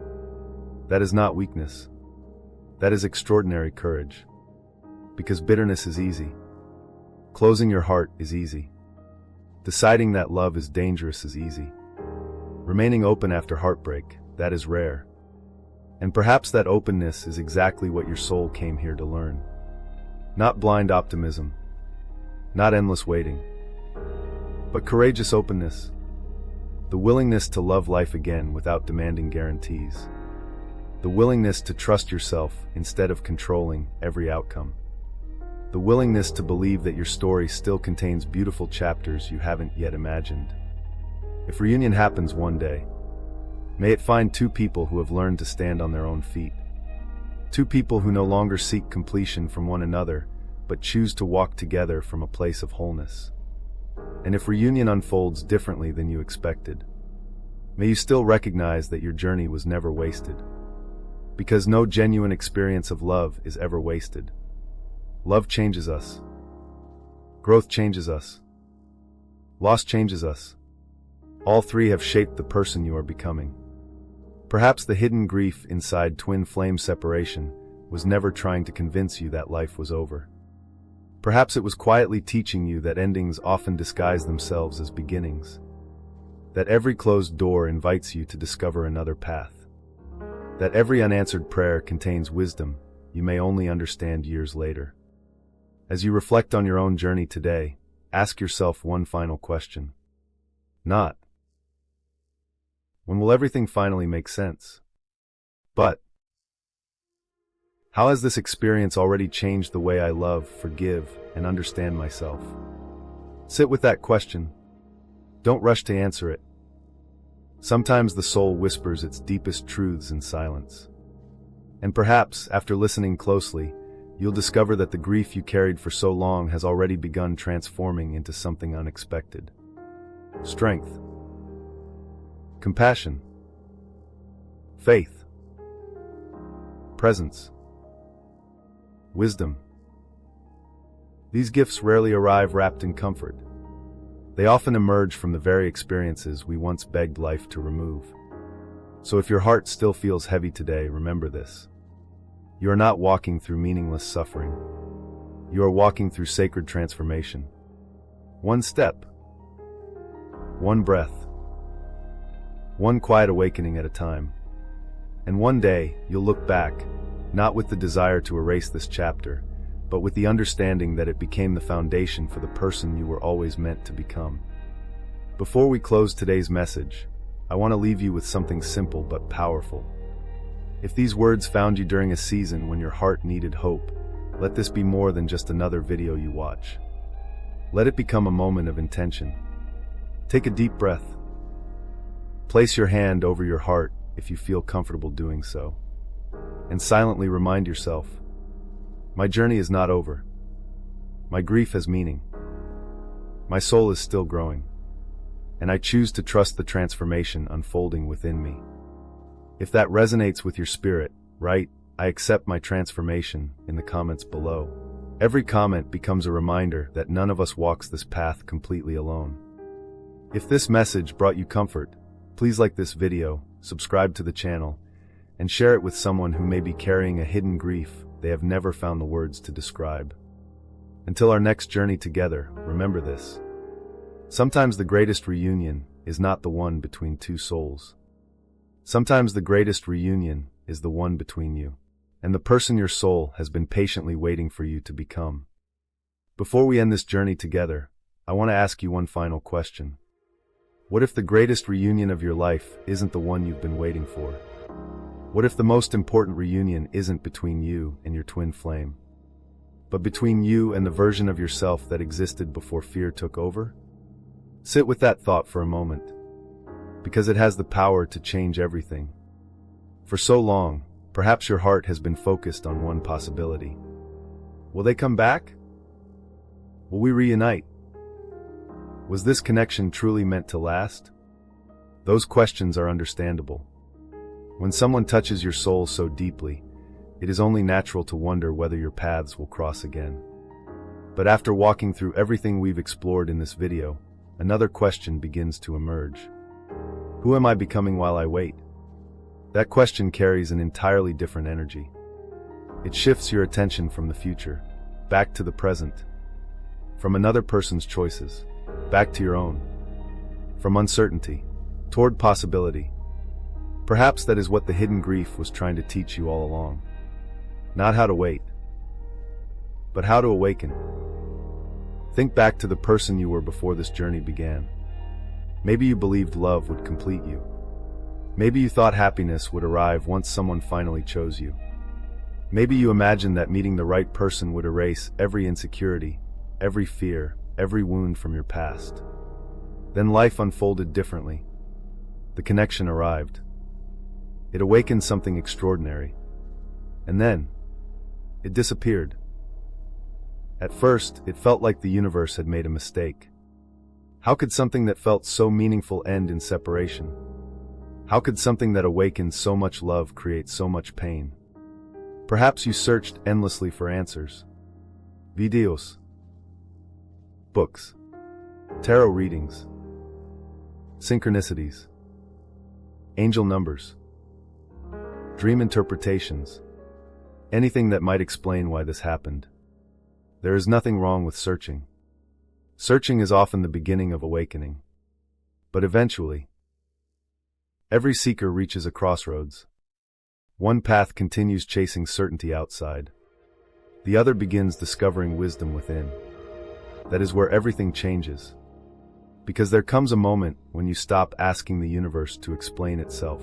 That is not weakness. That is extraordinary courage. Because bitterness is easy. Closing your heart is easy. Deciding that love is dangerous is easy. Remaining open after heartbreak, that is rare. And perhaps that openness is exactly what your soul came here to learn. Not blind optimism. Not endless waiting. But courageous openness. The willingness to love life again without demanding guarantees. The willingness to trust yourself instead of controlling every outcome. The willingness to believe that your story still contains beautiful chapters you haven't yet imagined. If reunion happens one day, may it find two people who have learned to stand on their own feet. Two people who no longer seek completion from one another, but choose to walk together from a place of wholeness. And if reunion unfolds differently than you expected, may you still recognize that your journey was never wasted. Because no genuine experience of love is ever wasted. Love changes us. Growth changes us. Loss changes us. All three have shaped the person you are becoming. Perhaps the hidden grief inside twin flame separation was never trying to convince you that life was over. Perhaps it was quietly teaching you that endings often disguise themselves as beginnings. That every closed door invites you to discover another path. That every unanswered prayer contains wisdom you may only understand years later. As you reflect on your own journey today, ask yourself one final question. Not, when will everything finally make sense? But, how has this experience already changed the way I love, forgive, and understand myself? Sit with that question. Don't rush to answer it. Sometimes the soul whispers its deepest truths in silence. And perhaps, after listening closely, you'll discover that the grief you carried for so long has already begun transforming into something unexpected. Strength, compassion, faith, presence, wisdom. These gifts rarely arrive wrapped in comfort. They often emerge from the very experiences we once begged life to remove. So if your heart still feels heavy today, remember this. You are not walking through meaningless suffering. You are walking through sacred transformation. One step, one breath, one quiet awakening at a time. And one day, you'll look back, not with the desire to erase this chapter, but with the understanding that it became the foundation for the person you were always meant to become. Before we close today's message, I want to leave you with something simple but powerful. If these words found you during a season when your heart needed hope, let this be more than just another video you watch. Let it become a moment of intention. Take a deep breath. Place your hand over your heart if you feel comfortable doing so. And silently remind yourself, my journey is not over. My grief has meaning. My soul is still growing. And I choose to trust the transformation unfolding within me. If that resonates with your spirit, write, I accept my transformation in the comments below. Every comment becomes a reminder that none of us walks this path completely alone. If this message brought you comfort, please like this video, subscribe to the channel, and share it with someone who may be carrying a hidden grief they have never found the words to describe. Until our next journey together, remember this. Sometimes the greatest reunion is not the one between two souls. Sometimes the greatest reunion is the one between you and the person your soul has been patiently waiting for you to become. Before we end this journey together, I want to ask you one final question. What if the greatest reunion of your life isn't the one you've been waiting for? What if the most important reunion isn't between you and your twin flame, but between you and the version of yourself that existed before fear took over? Sit with that thought for a moment, because it has the power to change everything. For so long, perhaps your heart has been focused on one possibility. Will they come back? Will we reunite? Was this connection truly meant to last? Those questions are understandable. When someone touches your soul so deeply, it is only natural to wonder whether your paths will cross again. But after walking through everything we've explored in this video, another question begins to emerge. Who am I becoming while I wait? That question carries an entirely different energy. It shifts your attention from the future, back to the present. From another person's choices, back to your own. From uncertainty, toward possibility. Perhaps that is what the hidden grief was trying to teach you all along. Not how to wait, but how to awaken. Think back to the person you were before this journey began. Maybe you believed love would complete you. Maybe you thought happiness would arrive once someone finally chose you. Maybe you imagined that meeting the right person would erase every insecurity, every fear, every wound from your past. Then life unfolded differently. The connection arrived. It awakened something extraordinary. And then, it disappeared. At first, it felt like the universe had made a mistake. How could something that felt so meaningful end in separation? How could something that awakened so much love create so much pain? Perhaps you searched endlessly for answers. Videos, books, tarot readings, synchronicities, angel numbers, dream interpretations, anything that might explain why this happened. There is nothing wrong with searching. Searching is often the beginning of awakening. But eventually, every seeker reaches a crossroads. One path continues chasing certainty outside. The other begins discovering wisdom within. That is where everything changes. Because there comes a moment when you stop asking the universe to explain itself.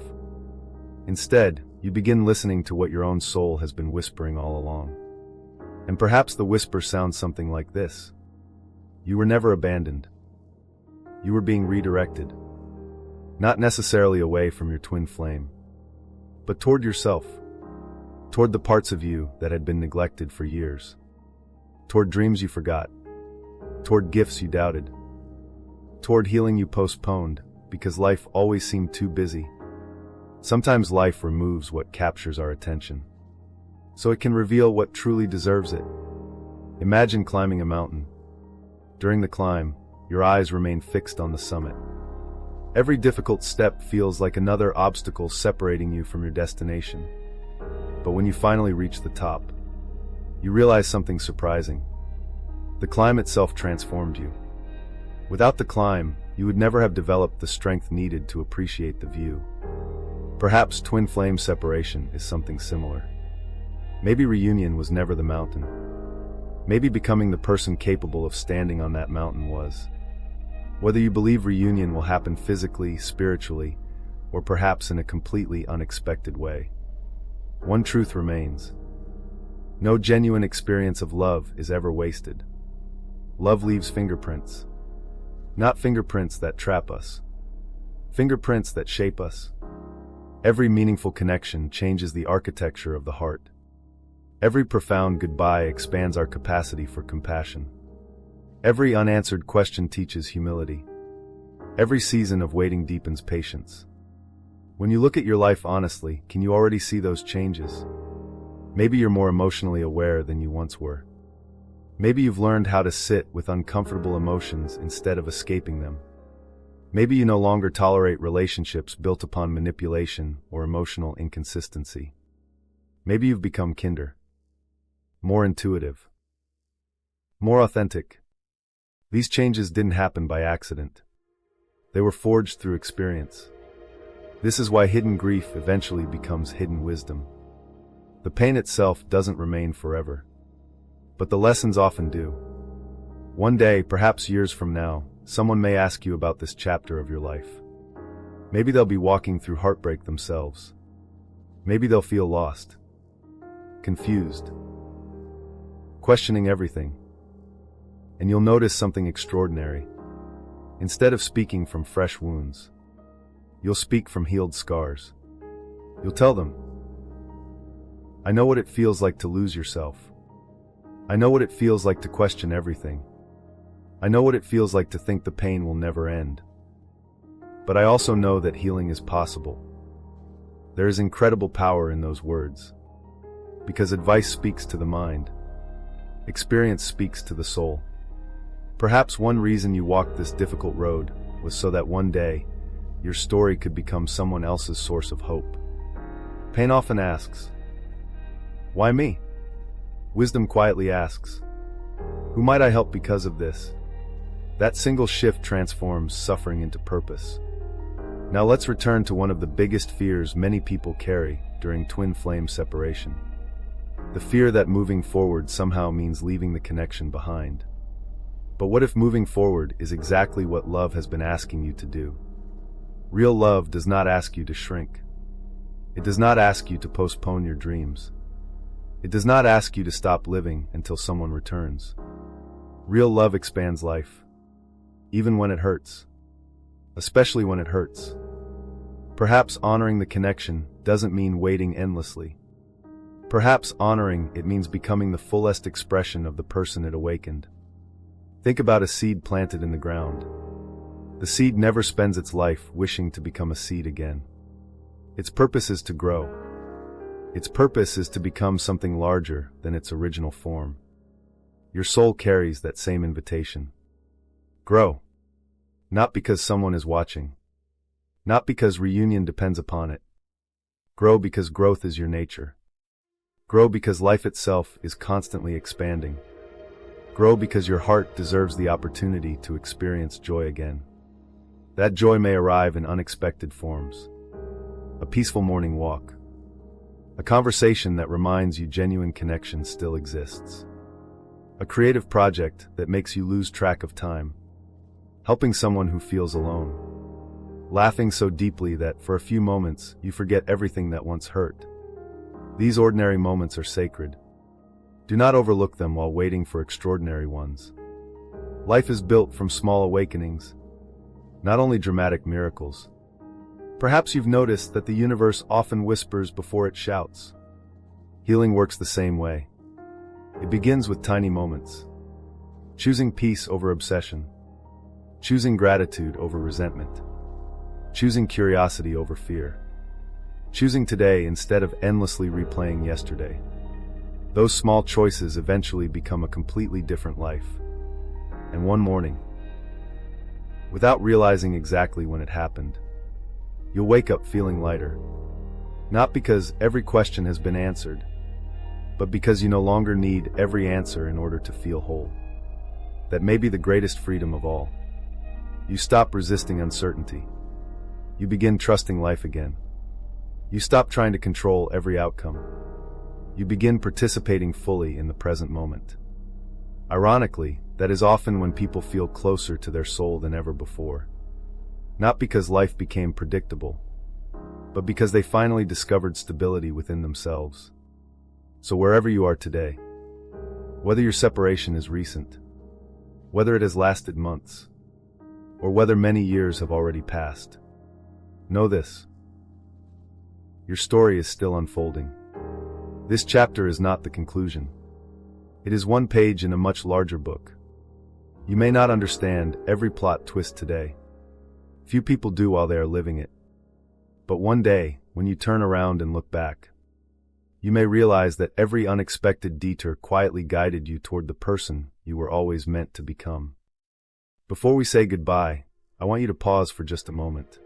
Instead, you begin listening to what your own soul has been whispering all along. And perhaps the whisper sounds something like this. You were never abandoned. You were being redirected. Not necessarily away from your twin flame, but toward yourself. Toward the parts of you that had been neglected for years. Toward dreams you forgot. Toward gifts you doubted. Toward healing you postponed, because life always seemed too busy. Sometimes life removes what captures our attention, so it can reveal what truly deserves it. Imagine climbing a mountain. During the climb, your eyes remain fixed on the summit. Every difficult step feels like another obstacle separating you from your destination. But when you finally reach the top, you realize something surprising. The climb itself transformed you. Without the climb, you would never have developed the strength needed to appreciate the view. Perhaps twin flame separation is something similar. Maybe reunion was never the mountain. Maybe becoming the person capable of standing on that mountain was. Whether you believe reunion will happen physically, spiritually, or perhaps in a completely unexpected way, one truth remains. No genuine experience of love is ever wasted. Love leaves fingerprints. Not fingerprints that trap us. Fingerprints that shape us. Every meaningful connection changes the architecture of the heart. Every profound goodbye expands our capacity for compassion. Every unanswered question teaches humility. Every season of waiting deepens patience. When you look at your life honestly, can you already see those changes? Maybe you're more emotionally aware than you once were. Maybe you've learned how to sit with uncomfortable emotions instead of escaping them. Maybe you no longer tolerate relationships built upon manipulation or emotional inconsistency. Maybe you've become kinder, more intuitive, more authentic. These changes didn't happen by accident. They were forged through experience. This is why hidden grief eventually becomes hidden wisdom. The pain itself doesn't remain forever, but the lessons often do. One day, perhaps years from now, someone may ask you about this chapter of your life. Maybe they'll be walking through heartbreak themselves. Maybe they'll feel lost, confused, questioning everything. And you'll notice something extraordinary. Instead of speaking from fresh wounds, you'll speak from healed scars. You'll tell them, I know what it feels like to lose yourself. I know what it feels like to question everything. I know what it feels like to think the pain will never end. But I also know that healing is possible. There is incredible power in those words. Because advice speaks to the mind. Experience speaks to the soul. Perhaps one reason you walked this difficult road was so that one day, your story could become someone else's source of hope. Pain often asks, why me? Wisdom quietly asks, who might I help because of this? That single shift transforms suffering into purpose. Now let's return to one of the biggest fears many people carry during twin flame separation. The fear that moving forward somehow means leaving the connection behind. But what if moving forward is exactly what love has been asking you to do? Real love does not ask you to shrink. It does not ask you to postpone your dreams. It does not ask you to stop living until someone returns. Real love expands life, even when it hurts, especially when it hurts. Perhaps honoring the connection doesn't mean waiting endlessly. Perhaps honoring it means becoming the fullest expression of the person it awakened. Think about a seed planted in the ground. The seed never spends its life wishing to become a seed again. Its purpose is to grow. Its purpose is to become something larger than its original form. Your soul carries that same invitation. Grow. Not because someone is watching. Not because reunion depends upon it. Grow because growth is your nature. Grow because life itself is constantly expanding. Grow because your heart deserves the opportunity to experience joy again. That joy may arrive in unexpected forms. A peaceful morning walk. A conversation that reminds you genuine connection still exists. A creative project that makes you lose track of time. Helping someone who feels alone. Laughing so deeply that for a few moments you forget everything that once hurt. These ordinary moments are sacred. Do not overlook them while waiting for extraordinary ones. Life is built from small awakenings, not only dramatic miracles. Perhaps you've noticed that the universe often whispers before it shouts. Healing works the same way. It begins with tiny moments. Choosing peace over obsession. Choosing gratitude over resentment. Choosing curiosity over fear. Choosing today instead of endlessly replaying yesterday. Those small choices eventually become a completely different life. And one morning, without realizing exactly when it happened, you'll wake up feeling lighter. Not because every question has been answered, but because you no longer need every answer in order to feel whole. That may be the greatest freedom of all. You stop resisting uncertainty. You begin trusting life again. You stop trying to control every outcome. You begin participating fully in the present moment. Ironically, that is often when people feel closer to their soul than ever before. Not because life became predictable, but because they finally discovered stability within themselves. So wherever you are today, whether your separation is recent, whether it has lasted months, or whether many years have already passed, know this: your story is still unfolding. This chapter is not the conclusion. It is one page in a much larger book. You may not understand every plot twist today. Few people do while they are living it. But one day, when you turn around and look back, you may realize that every unexpected detour quietly guided you toward the person you were always meant to become. Before we say goodbye, I want you to pause for just a moment.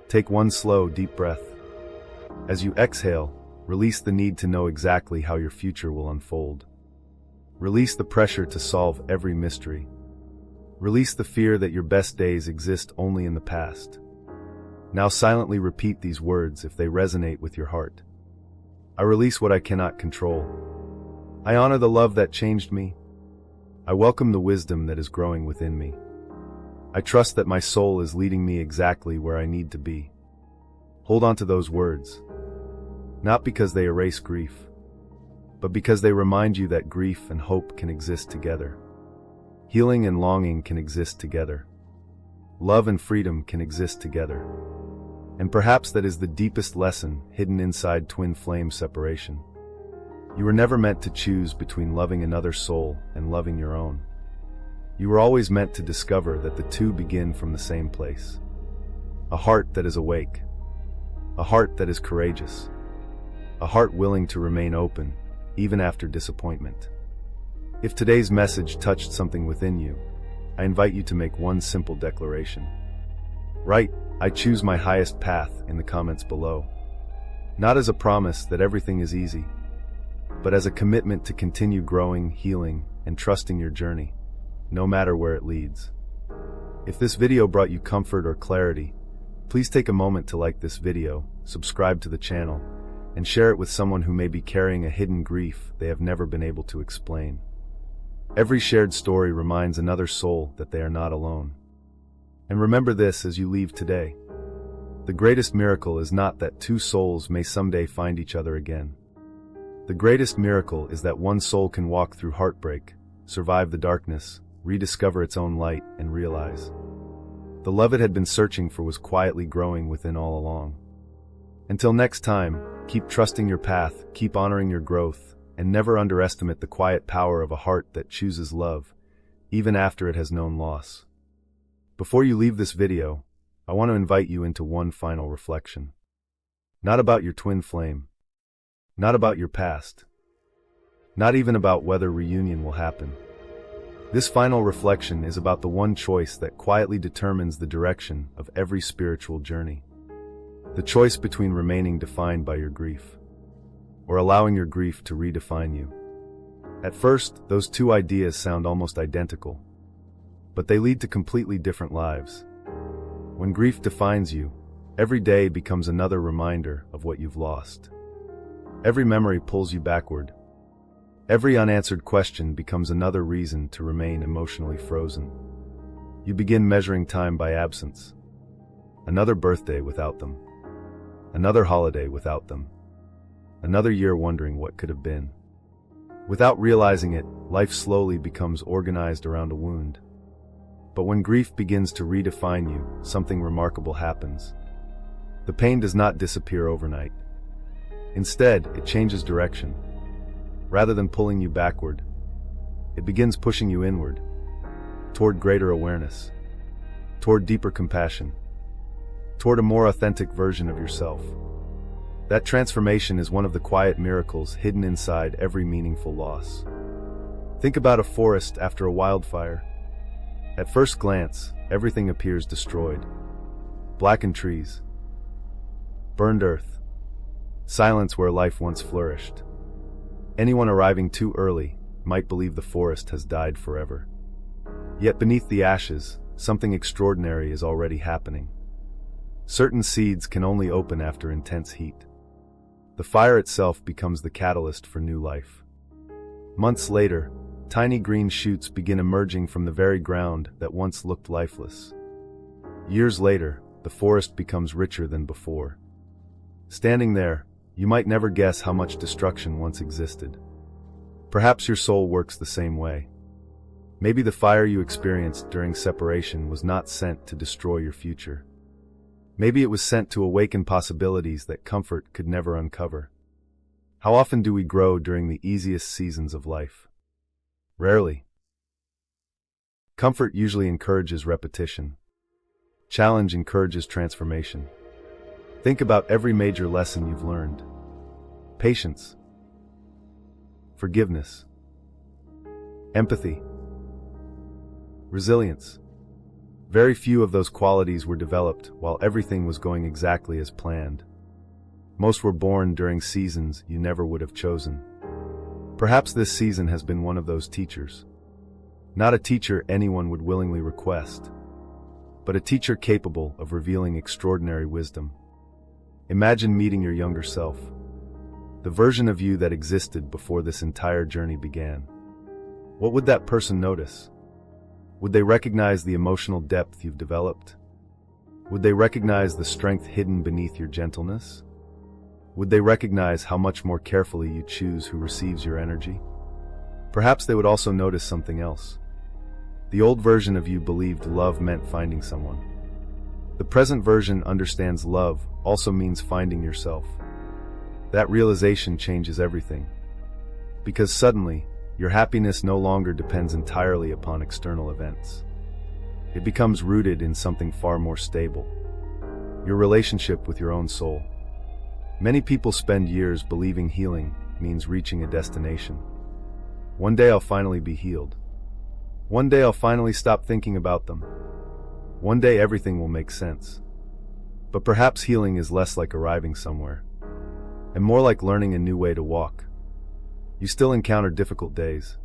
Take one slow, deep breath. As you exhale, release the need to know exactly how your future will unfold. Release the pressure to solve every mystery. Release the fear that your best days exist only in the past. Now silently repeat these words if they resonate with your heart. I release what I cannot control. I honor the love that changed me. I welcome the wisdom that is growing within me. I trust that my soul is leading me exactly where I need to be. Hold on to those words. Not because they erase grief, but because they remind you that grief and hope can exist together. Healing and longing can exist together. Love and freedom can exist together. And perhaps that is the deepest lesson hidden inside twin flame separation. You were never meant to choose between loving another soul and loving your own. You were always meant to discover that the two begin from the same place. A heart that is awake. A heart that is courageous. A heart willing to remain open, even after disappointment. If today's message touched something within you, I invite you to make one simple declaration. Write, "I choose my highest path," in the comments below. Not as a promise that everything is easy, but as a commitment to continue growing, healing, and trusting your journey, no matter where it leads. If this video brought you comfort or clarity, please take a moment to like this video, subscribe to the channel, and share it with someone who may be carrying a hidden grief they have never been able to explain. Every shared story reminds another soul that they are not alone. And remember this as you leave today: the greatest miracle is not that two souls may someday find each other again. The greatest miracle is that one soul can walk through heartbreak, survive the darkness, rediscover its own light, and realize the love it had been searching for was quietly growing within all along. Until next time, keep trusting your path, keep honoring your growth, and never underestimate the quiet power of a heart that chooses love, even after it has known loss. Before you leave this video, I want to invite you into one final reflection. Not about your twin flame, not about your past, not even about whether reunion will happen. This final reflection is about the one choice that quietly determines the direction of every spiritual journey. The choice between remaining defined by your grief, or allowing your grief to redefine you. At first, those two ideas sound almost identical, but they lead to completely different lives. When grief defines you, every day becomes another reminder of what you've lost. Every memory pulls you backward. Every unanswered question becomes another reason to remain emotionally frozen. You begin measuring time by absence. Another birthday without them. Another holiday without them. Another year wondering what could have been. Without realizing it, life slowly becomes organized around a wound. But when grief begins to redefine you, something remarkable happens. The pain does not disappear overnight. Instead, it changes direction. Rather than pulling you backward, it begins pushing you inward, toward greater awareness, toward deeper compassion, toward a more authentic version of yourself. That transformation is one of the quiet miracles hidden inside every meaningful loss. Think about a forest after a wildfire. At first glance, everything appears destroyed. Blackened trees, burned earth, silence where life once flourished. Anyone arriving too early might believe the forest has died forever. Yet beneath the ashes, something extraordinary is already happening. Certain seeds can only open after intense heat. The fire itself becomes the catalyst for new life. Months later, tiny green shoots begin emerging from the very ground that once looked lifeless. Years later, the forest becomes richer than before. Standing there, you might never guess how much destruction once existed. Perhaps your soul works the same way. Maybe the fire you experienced during separation was not sent to destroy your future. Maybe it was sent to awaken possibilities that comfort could never uncover. How often do we grow during the easiest seasons of life? Rarely. Comfort usually encourages repetition. Challenge encourages transformation. Think about every major lesson you've learned. Patience, forgiveness, empathy, resilience. Very few of those qualities were developed while everything was going exactly as planned. Most were born during seasons you never would have chosen. Perhaps this season has been one of those teachers. Not a teacher anyone would willingly request, but a teacher capable of revealing extraordinary wisdom. Imagine meeting your younger self, the version of you that existed before this entire journey began. What would that person notice? Would they recognize the emotional depth you've developed? Would they recognize the strength hidden beneath your gentleness? Would they recognize how much more carefully you choose who receives your energy? Perhaps they would also notice something else. The old version of you believed love meant finding someone. The present version understands love also means finding yourself. That realization changes everything. Because suddenly, your happiness no longer depends entirely upon external events. It becomes rooted in something far more stable. Your relationship with your own soul. Many people spend years believing healing means reaching a destination. One day I'll finally be healed. One day I'll finally stop thinking about them. One day everything will make sense. But perhaps healing is less like arriving somewhere, and more like learning a new way to walk. You still encounter difficult days.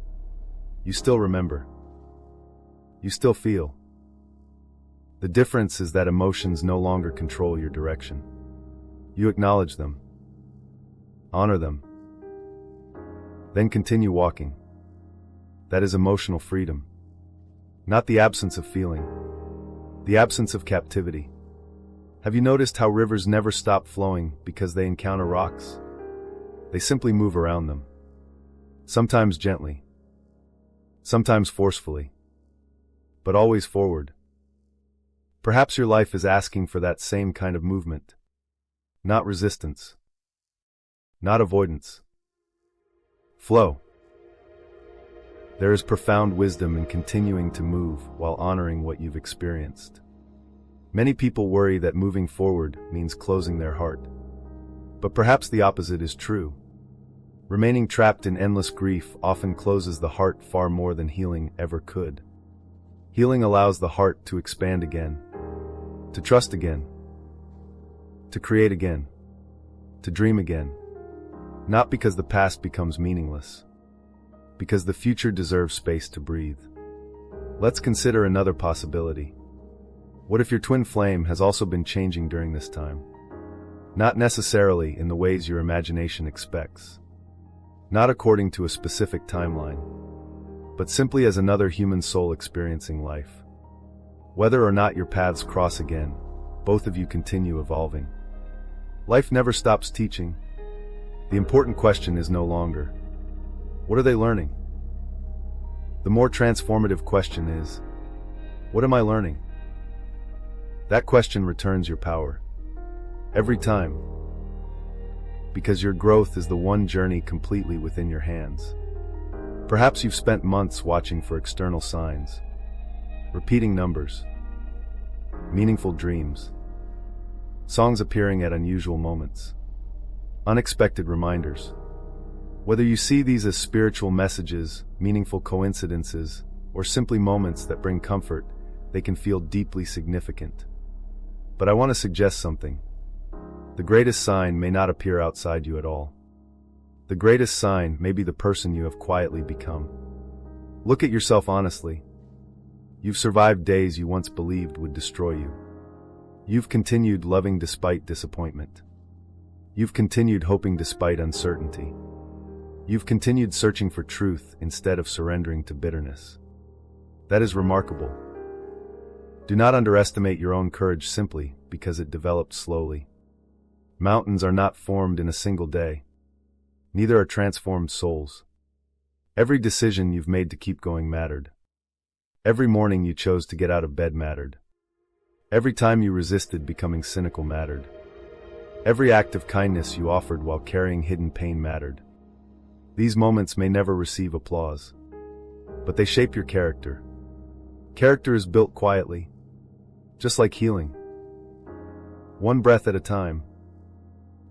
You still remember. You still feel. The difference is that emotions no longer control your direction. You acknowledge them, honor them, then continue walking. That is emotional freedom. Not the absence of feeling, the absence of captivity. Have you noticed how rivers never stop flowing because they encounter rocks? They simply move around them. Sometimes gently, sometimes forcefully, but always forward. Perhaps your life is asking for that same kind of movement. Not resistance. Not avoidance. Flow. There is profound wisdom in continuing to move while honoring what you've experienced. Many people worry that moving forward means closing their heart. But perhaps the opposite is true. Remaining trapped in endless grief often closes the heart far more than healing ever could. Healing allows the heart to expand again, to trust again, to create again, to dream again. Not because the past becomes meaningless, because the future deserves space to breathe. Let's consider another possibility. What if your twin flame has also been changing during this time? Not necessarily in the ways your imagination expects. Not according to a specific timeline, but simply as another human soul experiencing life. Whether or not your paths cross again, both of you continue evolving. Life never stops teaching. The important question is no longer, what are they learning? The more transformative question is, what am I learning? That question returns your power. Every time. Because your growth is the one journey completely within your hands. Perhaps you've spent months watching for external signs, repeating numbers, meaningful dreams, songs appearing at unusual moments, unexpected reminders. Whether you see these as spiritual messages, meaningful coincidences, or simply moments that bring comfort, they can feel deeply significant. But I want to suggest something. The greatest sign may not appear outside you at all. The greatest sign may be the person you have quietly become. Look at yourself honestly. You've survived days you once believed would destroy you. You've continued loving despite disappointment. You've continued hoping despite uncertainty. You've continued searching for truth instead of surrendering to bitterness. That is remarkable. Do not underestimate your own courage simply because it developed slowly. Mountains are not formed in a single day. Neither are transformed souls. Every decision you've made to keep going mattered. Every morning you chose to get out of bed mattered. Every time you resisted becoming cynical mattered. Every act of kindness you offered while carrying hidden pain mattered. These moments may never receive applause, but they shape your character. Character is built quietly, just like healing. One breath at a time.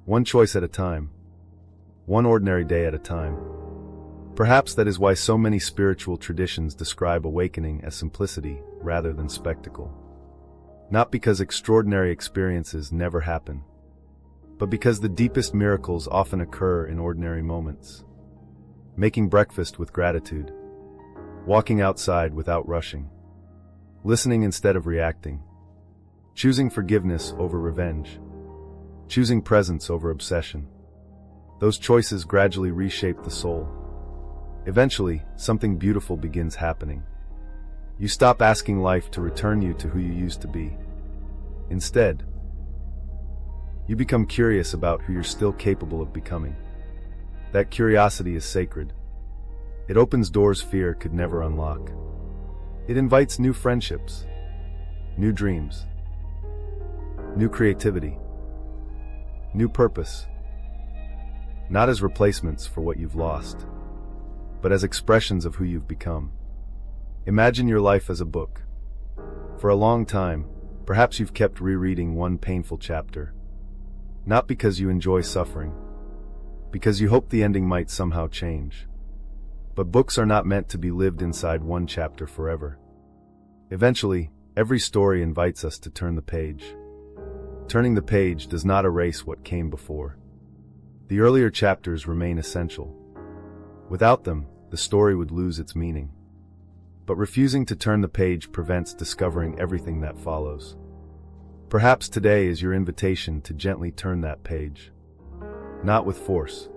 One choice at a time. One ordinary day at a time. Perhaps that is why so many spiritual traditions describe awakening as simplicity rather than spectacle. Not because extraordinary experiences never happen, but because the deepest miracles often occur in ordinary moments. Making breakfast with gratitude. Walking outside without rushing. Listening instead of reacting. Choosing forgiveness over revenge. Choosing presence over obsession. Those choices gradually reshape the soul. Eventually, something beautiful begins happening. You stop asking life to return you to who you used to be. Instead, you become curious about who you're still capable of becoming. That curiosity is sacred. It opens doors fear could never unlock. It invites new friendships, new dreams, new creativity, new purpose. Not as replacements for what you've lost, but as expressions of who you've become. Imagine your life as a book. For a long time, perhaps you've kept rereading one painful chapter. Not because you enjoy suffering, because you hope the ending might somehow change. But books are not meant to be lived inside one chapter forever. Eventually, every story invites us to turn the page. Turning the page does not erase what came before. The earlier chapters remain essential. Without them, the story would lose its meaning. But refusing to turn the page prevents discovering everything that follows. Perhaps today is your invitation to gently turn that page. Not with force.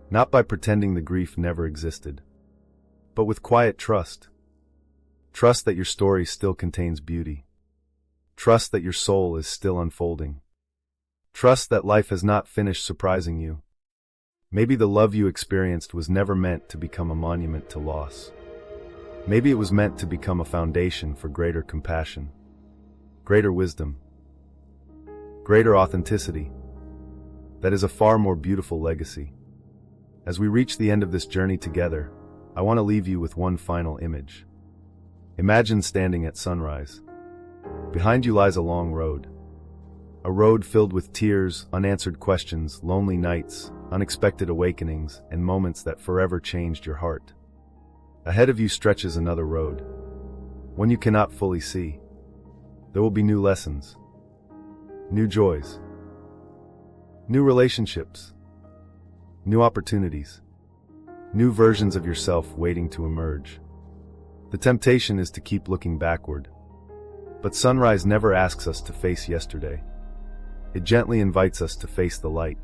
Not by pretending the grief never existed. But with quiet trust. Trust that your story still contains beauty. Trust that your soul is still unfolding. Trust that life has not finished surprising you. Maybe the love you experienced was never meant to become a monument to loss. Maybe it was meant to become a foundation for greater compassion, greater wisdom, greater authenticity. That is a far more beautiful legacy. As we reach the end of this journey together, I want to leave you with one final image. Imagine standing at sunrise. Behind you lies a long road. A road filled with tears, unanswered questions, lonely nights, unexpected awakenings, and moments that forever changed your heart. Ahead of you stretches another road, one you cannot fully see. There will be new lessons, new joys, new relationships, new opportunities, new versions of yourself waiting to emerge. The temptation is to keep looking backward. But sunrise never asks us to face yesterday. It gently invites us to face the light.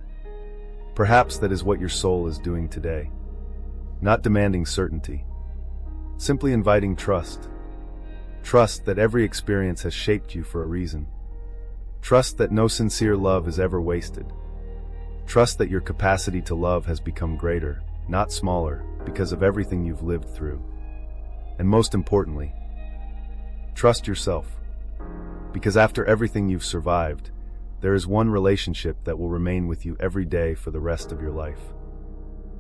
Perhaps that is what your soul is doing today. Not demanding certainty. Simply inviting trust. Trust that every experience has shaped you for a reason. Trust that no sincere love is ever wasted. Trust that your capacity to love has become greater, not smaller, because of everything you've lived through. And most importantly, trust yourself. Because after everything you've survived, there is one relationship that will remain with you every day for the rest of your life.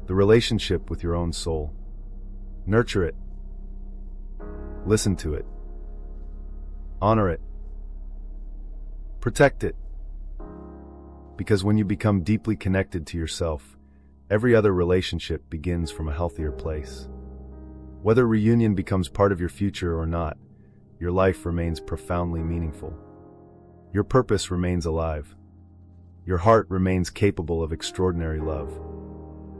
The relationship with your own soul. Nurture it. Listen to it. Honor it. Protect it. Because when you become deeply connected to yourself, every other relationship begins from a healthier place. Whether reunion becomes part of your future or not, your life remains profoundly meaningful. Your purpose remains alive. Your heart remains capable of extraordinary love.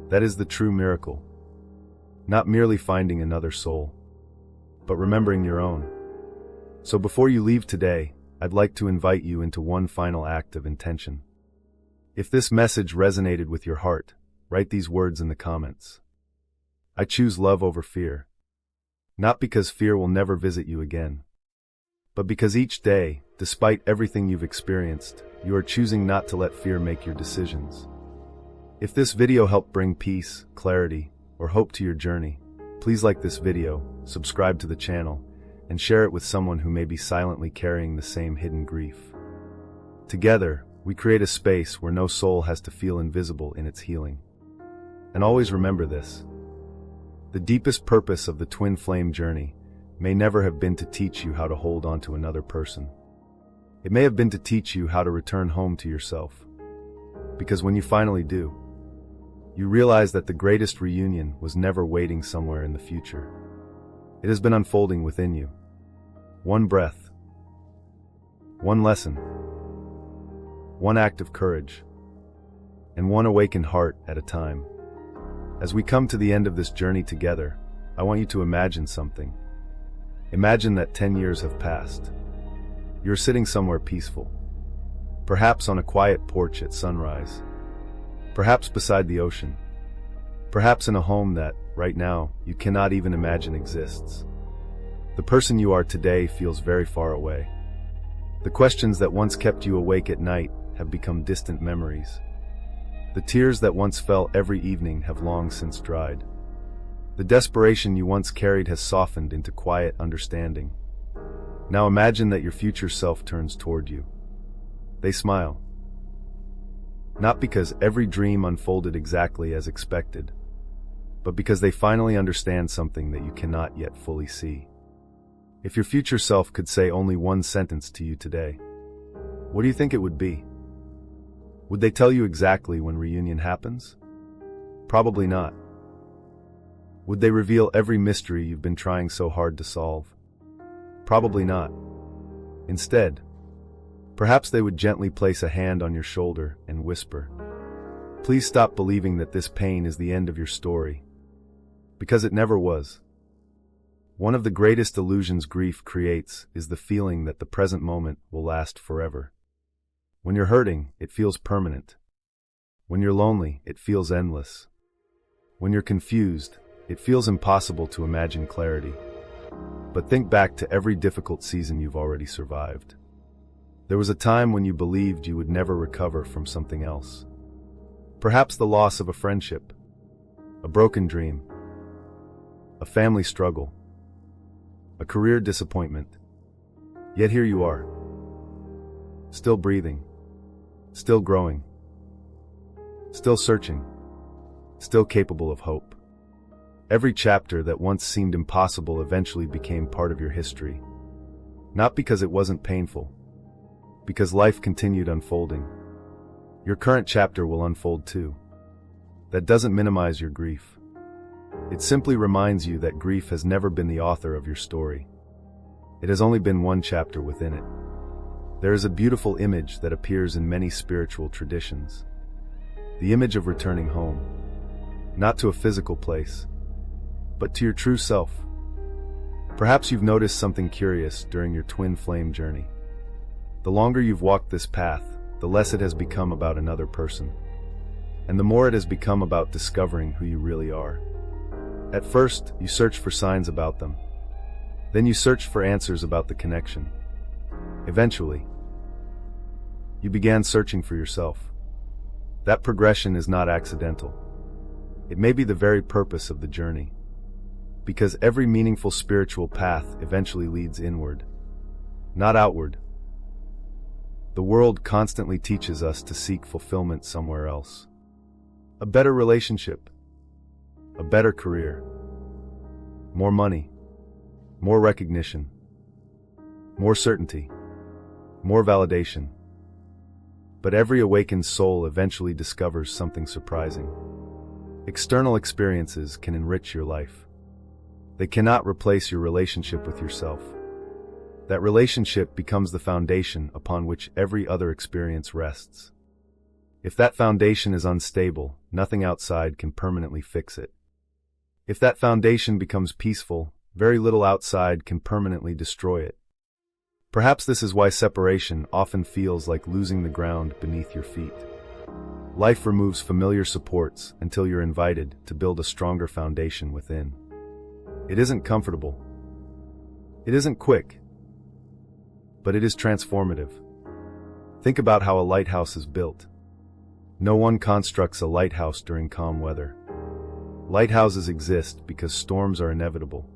That is the true miracle. Not merely finding another soul, but remembering your own. So before you leave today, I'd like to invite you into one final act of intention. If this message resonated with your heart, write these words in the comments. I choose love over fear. Not because fear will never visit you again, but because each day, despite everything you've experienced, you are choosing not to let fear make your decisions. If this video helped bring peace, clarity, or hope to your journey, please like this video, subscribe to the channel, and share it with someone who may be silently carrying the same hidden grief. Together, we create a space where no soul has to feel invisible in its healing. And always remember this. The deepest purpose of the twin flame journey may never have been to teach you how to hold on to another person. It may have been to teach you how to return home to yourself. Because when you finally do, you realize that the greatest reunion was never waiting somewhere in the future. It has been unfolding within you. One breath. One lesson. One act of courage. And one awakened heart at a time. As we come to the end of this journey together, I want you to imagine something. Imagine that 10 years have passed. You're sitting somewhere peaceful. Perhaps on a quiet porch at sunrise. Perhaps beside the ocean. Perhaps in a home that, right now, you cannot even imagine exists. The person you are today feels very far away. The questions that once kept you awake at night have become distant memories. The tears that once fell every evening have long since dried. The desperation you once carried has softened into quiet understanding. Now imagine that your future self turns toward you. They smile. Not because every dream unfolded exactly as expected, but because they finally understand something that you cannot yet fully see. If your future self could say only one sentence to you today, what do you think it would be? Would they tell you exactly when reunion happens? Probably not. Would they reveal every mystery you've been trying so hard to solve? Probably not. Instead, perhaps they would gently place a hand on your shoulder and whisper, "Please stop believing that this pain is the end of your story." Because it never was. One of the greatest illusions grief creates is the feeling that the present moment will last forever. When you're hurting, it feels permanent. When you're lonely, it feels endless. When you're confused, it feels impossible to imagine clarity. But think back to every difficult season you've already survived. There was a time when you believed you would never recover from something else. Perhaps the loss of a friendship, a broken dream, a family struggle, a career disappointment. Yet here you are, still breathing, still growing, still searching, still capable of hope. Every chapter that once seemed impossible eventually became part of your history. Not because it wasn't painful, because life continued unfolding. Your current chapter will unfold too. That doesn't minimize your grief. It simply reminds you that grief has never been the author of your story. It has only been one chapter within it. There is a beautiful image that appears in many spiritual traditions. The image of returning home. Not to a physical place, but to your true self. Perhaps you've noticed something curious during your twin flame journey. The longer you've walked this path, the less it has become about another person. And the more it has become about discovering who you really are. At first, you searched for signs about them. Then you searched for answers about the connection. Eventually, you began searching for yourself. That progression is not accidental. It may be the very purpose of the journey. Because every meaningful spiritual path eventually leads inward, not outward. The world constantly teaches us to seek fulfillment somewhere else. A better relationship, a better career, more money, more recognition, more certainty, more validation. But every awakened soul eventually discovers something surprising. External experiences can enrich your life. They cannot replace your relationship with yourself. That relationship becomes the foundation upon which every other experience rests. If that foundation is unstable, nothing outside can permanently fix it. If that foundation becomes peaceful, very little outside can permanently destroy it. Perhaps this is why separation often feels like losing the ground beneath your feet. Life removes familiar supports until you're invited to build a stronger foundation within. It isn't comfortable. It isn't quick. But it is transformative. Think about how a lighthouse is built. No one constructs a lighthouse during calm weather. Lighthouses exist because storms are inevitable.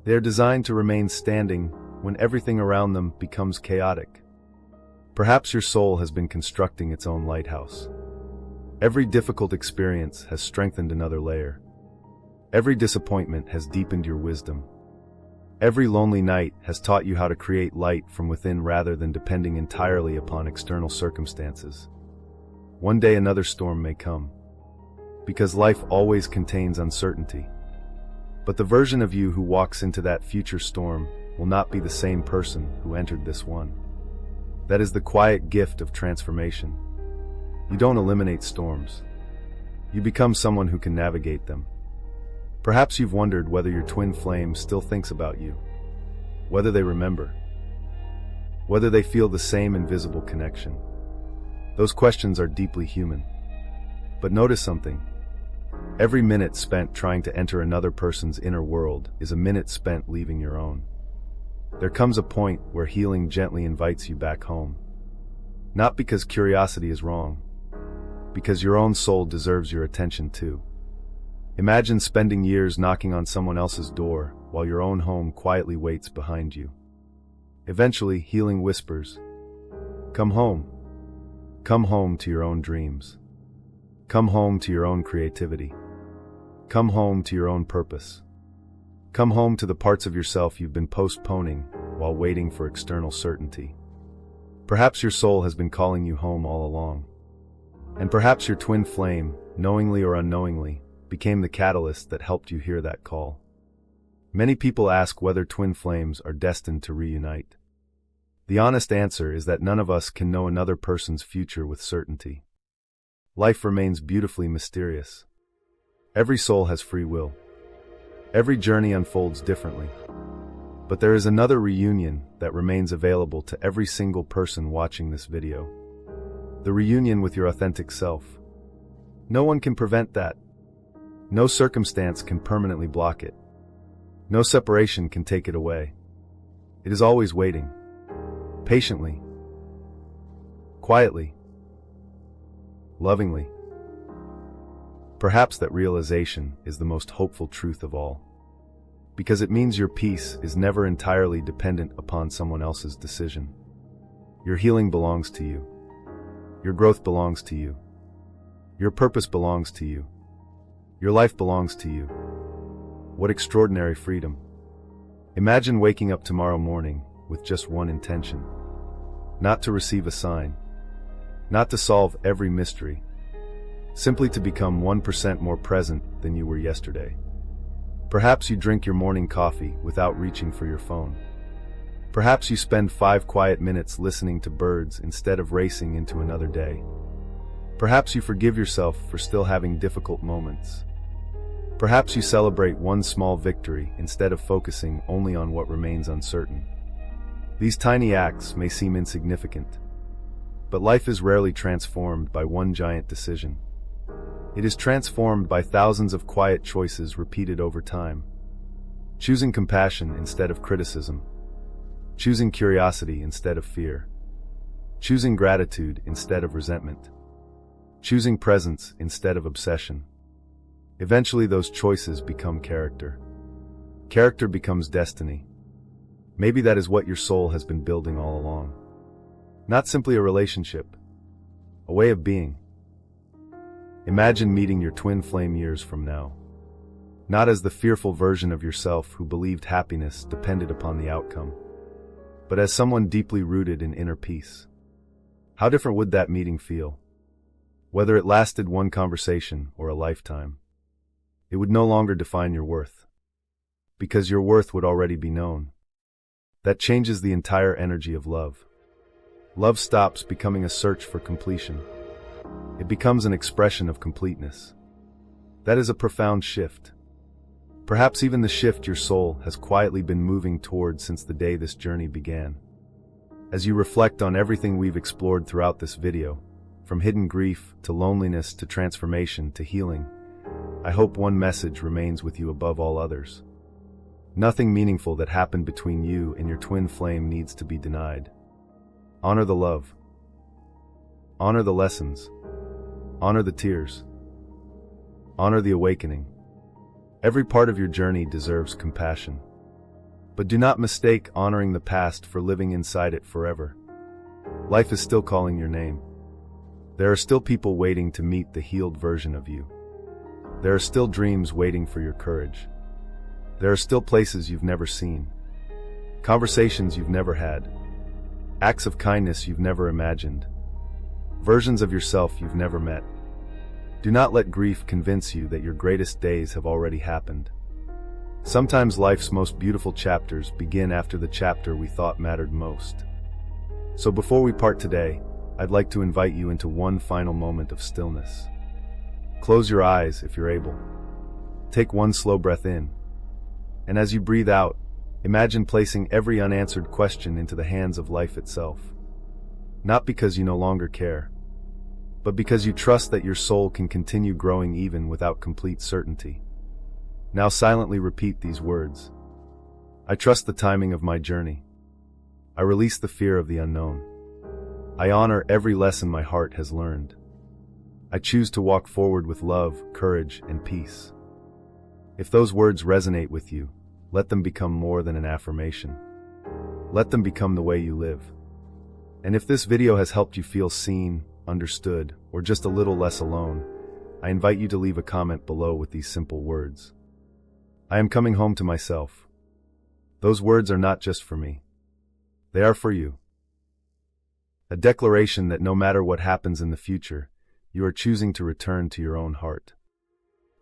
They are designed to remain standing when everything around them becomes chaotic. Perhaps your soul has been constructing its own lighthouse. Every difficult experience has strengthened another layer. Every disappointment has deepened your wisdom. Every lonely night has taught you how to create light from within rather than depending entirely upon external circumstances. One day another storm may come, because life always contains uncertainty. But the version of you who walks into that future storm will not be the same person who entered this one. That is the quiet gift of transformation. You don't eliminate storms. You become someone who can navigate them. Perhaps you've wondered whether your twin flame still thinks about you, whether they remember, whether they feel the same invisible connection. Those questions are deeply human. But notice something. Every minute spent trying to enter another person's inner world is a minute spent leaving your own. There comes a point where healing gently invites you back home. Not because curiosity is wrong, because your own soul deserves your attention too. Imagine spending years knocking on someone else's door while your own home quietly waits behind you. Eventually, healing whispers, "Come home. Come home to your own dreams. Come home to your own creativity. Come home to your own purpose. Come home to the parts of yourself you've been postponing while waiting for external certainty." Perhaps your soul has been calling you home all along. And perhaps your twin flame, knowingly or unknowingly, became the catalyst that helped you hear that call. Many people ask whether twin flames are destined to reunite. The honest answer is that none of us can know another person's future with certainty. Life remains beautifully mysterious. Every soul has free will. Every journey unfolds differently. But there is another reunion that remains available to every single person watching this video. The reunion with your authentic self. No one can prevent that. No circumstance can permanently block it. No separation can take it away. It is always waiting. Patiently. Quietly. Lovingly. Perhaps that realization is the most hopeful truth of all. Because it means your peace is never entirely dependent upon someone else's decision. Your healing belongs to you. Your growth belongs to you. Your purpose belongs to you. Your life belongs to you. What extraordinary freedom. Imagine waking up tomorrow morning with just one intention. Not to receive a sign. Not to solve every mystery. Simply to become 1% more present than you were yesterday. Perhaps you drink your morning coffee without reaching for your phone. Perhaps you spend 5 quiet minutes listening to birds instead of racing into another day. Perhaps you forgive yourself for still having difficult moments. Perhaps you celebrate one small victory instead of focusing only on what remains uncertain. These tiny acts may seem insignificant, But life is rarely transformed by one giant decision. It is transformed by thousands of quiet choices repeated over time. Choosing compassion instead of criticism. Choosing curiosity instead of fear. Choosing gratitude instead of resentment. Choosing presence instead of obsession. Eventually those choices become character. Character becomes destiny. Maybe that is what your soul has been building all along. Not simply a relationship, a way of being. Imagine meeting your twin flame years from now. Not as the fearful version of yourself who believed happiness depended upon the outcome, but as someone deeply rooted in inner peace. How different would that meeting feel? Whether it lasted one conversation or a lifetime, it would no longer define your worth, because your worth would already be known. That changes the entire energy of love. Love stops becoming a search for completion. It becomes an expression of completeness. That is a profound shift. Perhaps even the shift your soul has quietly been moving toward since the day this journey began. As you reflect on everything we've explored throughout this video, from hidden grief to loneliness to transformation to healing, I hope one message remains with you above all others. Nothing meaningful that happened between you and your twin flame needs to be denied. Honor the love. Honor the lessons. Honor the tears. Honor the awakening. Every part of your journey deserves compassion. But do not mistake honoring the past for living inside it forever. Life is still calling your name. There are still people waiting to meet the healed version of you. There are still dreams waiting for your courage. There are still places you've never seen, conversations you've never had, acts of kindness you've never imagined, versions of yourself you've never met. Do not let grief convince you that your greatest days have already happened. Sometimes life's most beautiful chapters begin after the chapter we thought mattered most. So before we part today, I'd like to invite you into one final moment of stillness. Close your eyes if you're able. Take one slow breath in. And as you breathe out, imagine placing every unanswered question into the hands of life itself. Not because you no longer care, but because you trust that your soul can continue growing even without complete certainty. Now silently repeat these words. I trust the timing of my journey. I release the fear of the unknown. I honor every lesson my heart has learned. I choose to walk forward with love, courage, and peace. If those words resonate with you, let them become more than an affirmation. Let them become the way you live. And if this video has helped you feel seen, understood, or just a little less alone, I invite you to leave a comment below with these simple words. I am coming home to myself. Those words are not just for me. They are for you. A declaration that no matter what happens in the future, you are choosing to return to your own heart.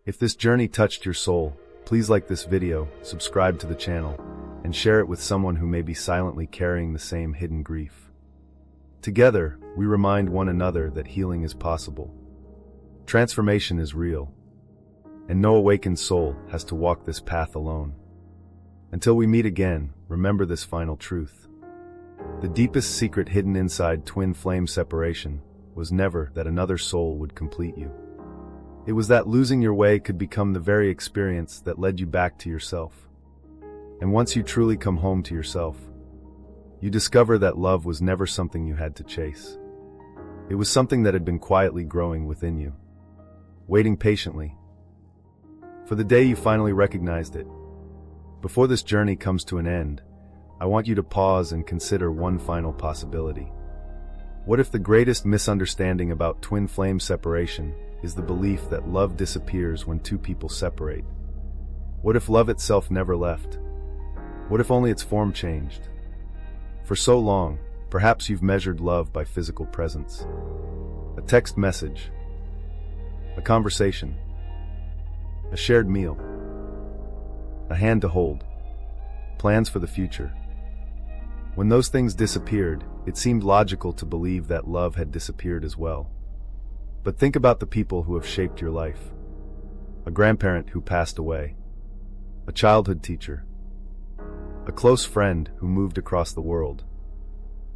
If this journey touched your soul, please like this video, subscribe to the channel, and share it with someone who may be silently carrying the same hidden grief. Together, we remind one another that healing is possible. Transformation is real, and no awakened soul has to walk this path alone. Until we meet again, remember this final truth. The deepest secret hidden inside twin flame separation was never that another soul would complete you. It was that losing your way could become the very experience that led you back to yourself. And once you truly come home to yourself, you discover that love was never something you had to chase. It was something that had been quietly growing within you, waiting patiently for the day you finally recognized it. Before this journey comes to an end, I want you to pause and consider one final possibility. What if the greatest misunderstanding about twin flame separation is the belief that love disappears when two people separate? What if love itself never left? What if only its form changed? For so long, perhaps you've measured love by physical presence. A text message, a conversation, a shared meal, a hand to hold, plans for the future. When those things disappeared, it seemed logical to believe that love had disappeared as well. But think about the people who have shaped your life. A grandparent who passed away, a childhood teacher, a close friend who moved across the world,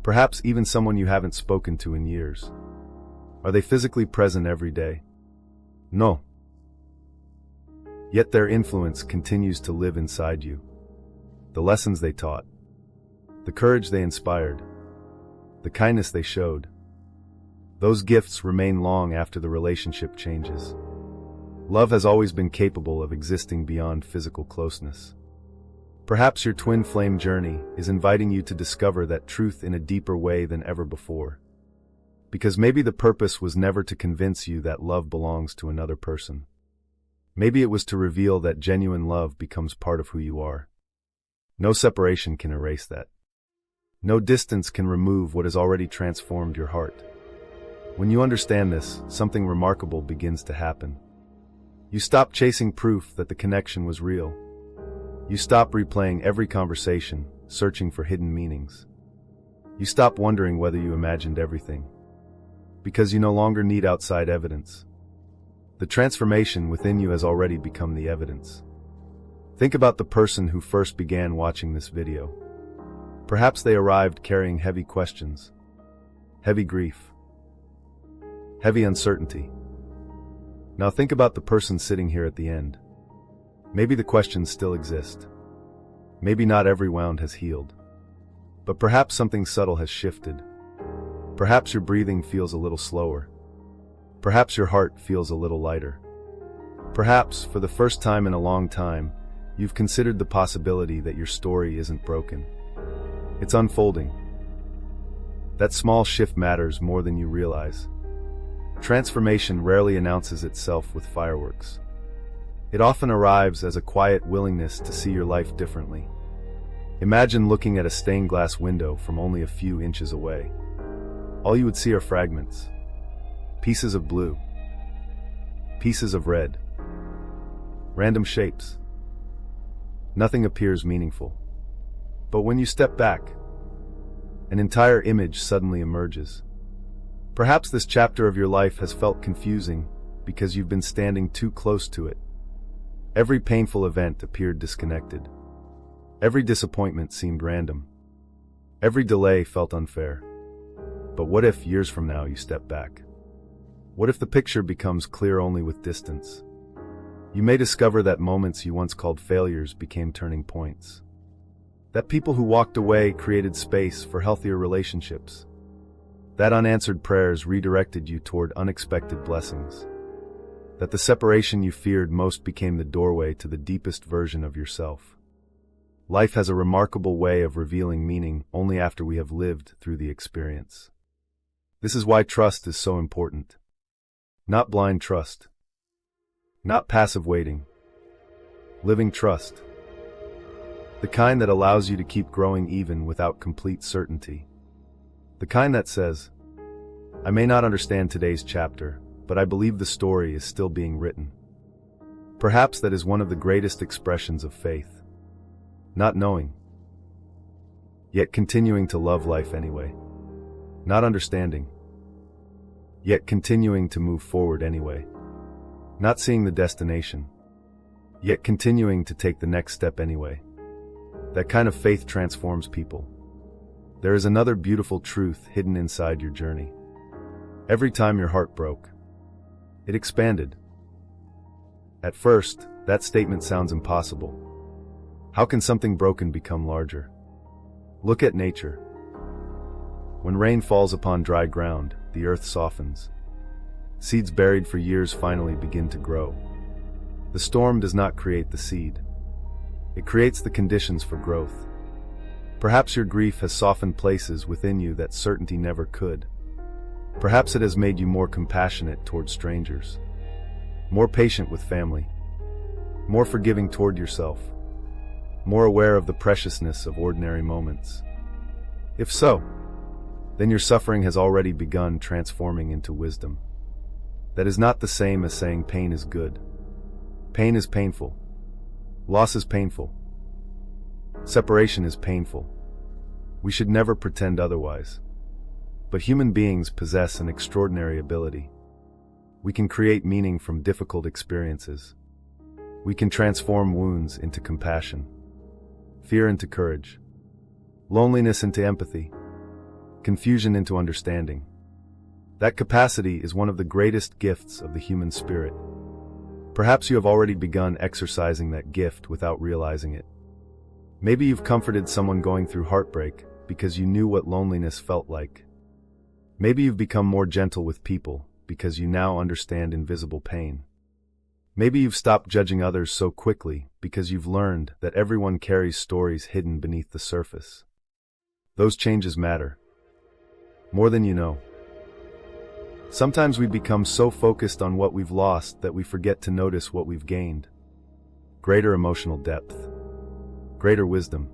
Perhaps even someone you haven't spoken to in years. Are they physically present every day? No. Yet their influence continues to live inside you. The lessons they taught, the courage they inspired, the kindness they showed, those gifts remain long after the relationship changes. Love has always been capable of existing beyond physical closeness. Perhaps your twin flame journey is inviting you to discover that truth in a deeper way than ever before. Because maybe the purpose was never to convince you that love belongs to another person. Maybe it was to reveal that genuine love becomes part of who you are. No separation can erase that. No distance can remove what has already transformed your heart. When you understand this, something remarkable begins to happen. You stop chasing proof that the connection was real. You stop replaying every conversation, searching for hidden meanings. You stop wondering whether you imagined everything. Because you no longer need outside evidence. The transformation within you has already become the evidence. Think about the person who first began watching this video. Perhaps they arrived carrying heavy questions, heavy grief, heavy uncertainty. Now think about the person sitting here at the end. Maybe the questions still exist. Maybe not every wound has healed. But perhaps something subtle has shifted. Perhaps your breathing feels a little slower. Perhaps your heart feels a little lighter. Perhaps, for the first time in a long time, you've considered the possibility that your story isn't broken. It's unfolding. That small shift matters more than you realize. Transformation rarely announces itself with fireworks. It often arrives as a quiet willingness to see your life differently. Imagine looking at a stained glass window from only a few inches away. All you would see are fragments. Pieces of blue. Pieces of red. Random shapes. Nothing appears meaningful. But when you step back, an entire image suddenly emerges. Perhaps this chapter of your life has felt confusing because you've been standing too close to it. Every painful event appeared disconnected. Every disappointment seemed random. Every delay felt unfair. But what if, years from now, you step back? What if the picture becomes clear only with distance? You may discover that moments you once called failures became turning points. That people who walked away created space for healthier relationships. That unanswered prayers redirected you toward unexpected blessings. That the separation you feared most became the doorway to the deepest version of yourself. Life has a remarkable way of revealing meaning only after we have lived through the experience. This is why trust is so important. Not blind trust. Not passive waiting. Living trust. The kind that allows you to keep growing even without complete certainty. The kind that says, I may not understand today's chapter, but I believe the story is still being written. Perhaps that is one of the greatest expressions of faith. Not knowing, yet continuing to love life anyway. Not understanding, yet continuing to move forward anyway. Not seeing the destination, yet continuing to take the next step anyway. That kind of faith transforms people. There is another beautiful truth hidden inside your journey. Every time your heart broke, it expanded. At first, that statement sounds impossible. How can something broken become larger? Look at nature. When rain falls upon dry ground, the earth softens. Seeds buried for years finally begin to grow. The storm does not create the seed. It creates the conditions for growth. Perhaps your grief has softened places within you that certainty never could. Perhaps it has made you more compassionate toward strangers, more patient with family, more forgiving toward yourself, more aware of the preciousness of ordinary moments. If so, then your suffering has already begun transforming into wisdom. That is not the same as saying pain is good. Pain is painful. Loss is painful. Separation is painful. We should never pretend otherwise. But human beings possess an extraordinary ability. We can create meaning from difficult experiences. We can transform wounds into compassion, fear into courage, loneliness into empathy, confusion into understanding. That capacity is one of the greatest gifts of the human spirit. Perhaps you have already begun exercising that gift without realizing it. Maybe you've comforted someone going through heartbreak because you knew what loneliness felt like. Maybe you've become more gentle with people because you now understand invisible pain. Maybe you've stopped judging others so quickly because you've learned that everyone carries stories hidden beneath the surface. Those changes matter. More than you know. Sometimes we become so focused on what we've lost that we forget to notice what we've gained. Greater emotional depth. Greater wisdom.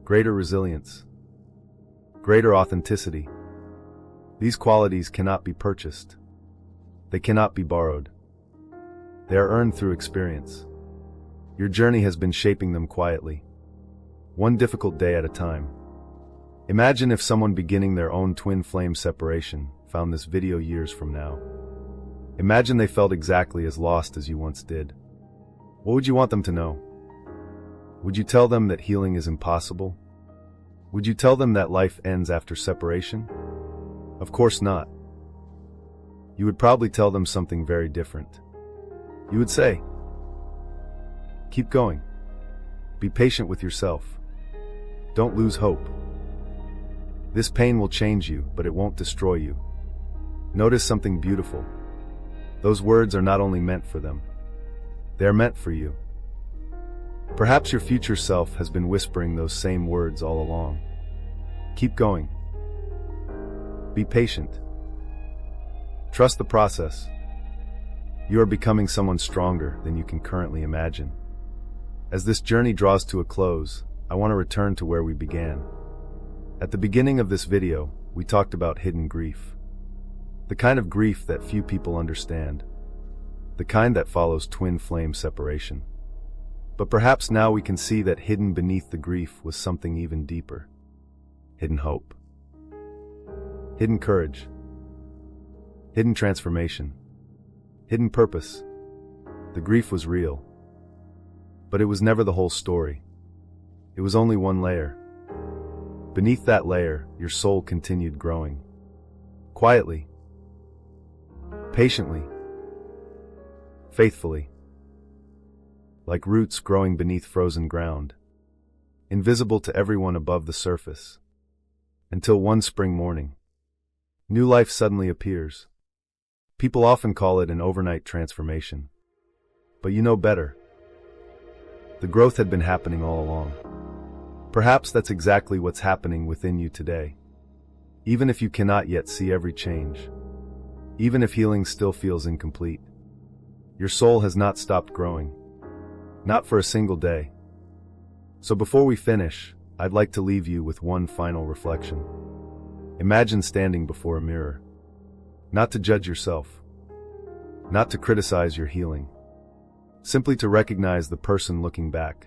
Greater resilience. Greater authenticity. These qualities cannot be purchased. They cannot be borrowed. They are earned through experience. Your journey has been shaping them quietly, one difficult day at a time. Imagine if someone beginning their own twin flame separation found this video years from now. Imagine they felt exactly as lost as you once did. What would you want them to know? Would you tell them that healing is impossible? Would you tell them that life ends after separation? Of course not. You would probably tell them something very different. You would say, keep going. Be patient with yourself. Don't lose hope. This pain will change you, but it won't destroy you. Notice something beautiful. Those words are not only meant for them. They are meant for you. Perhaps your future self has been whispering those same words all along. Keep going. Be patient. Trust the process. You are becoming someone stronger than you can currently imagine. As this journey draws to a close, I want to return to where we began. At the beginning of this video, we talked about hidden grief. The kind of grief that few people understand. The kind that follows twin flame separation. But perhaps now we can see that hidden beneath the grief was something even deeper. Hidden hope. Hidden courage. Hidden transformation. Hidden purpose. The grief was real. But it was never the whole story. It was only one layer. Beneath that layer, your soul continued growing. Quietly. Patiently. Faithfully. Like roots growing beneath frozen ground. Invisible to everyone above the surface. Until one spring morning, new life suddenly appears. People often call it an overnight transformation. But you know better. The growth had been happening all along. Perhaps that's exactly what's happening within you today. Even if you cannot yet see every change. Even if healing still feels incomplete. Your soul has not stopped growing. Not for a single day. So before we finish, I'd like to leave you with one final reflection. Imagine standing before a mirror. Not to judge yourself. Not to criticize your healing. Simply to recognize the person looking back.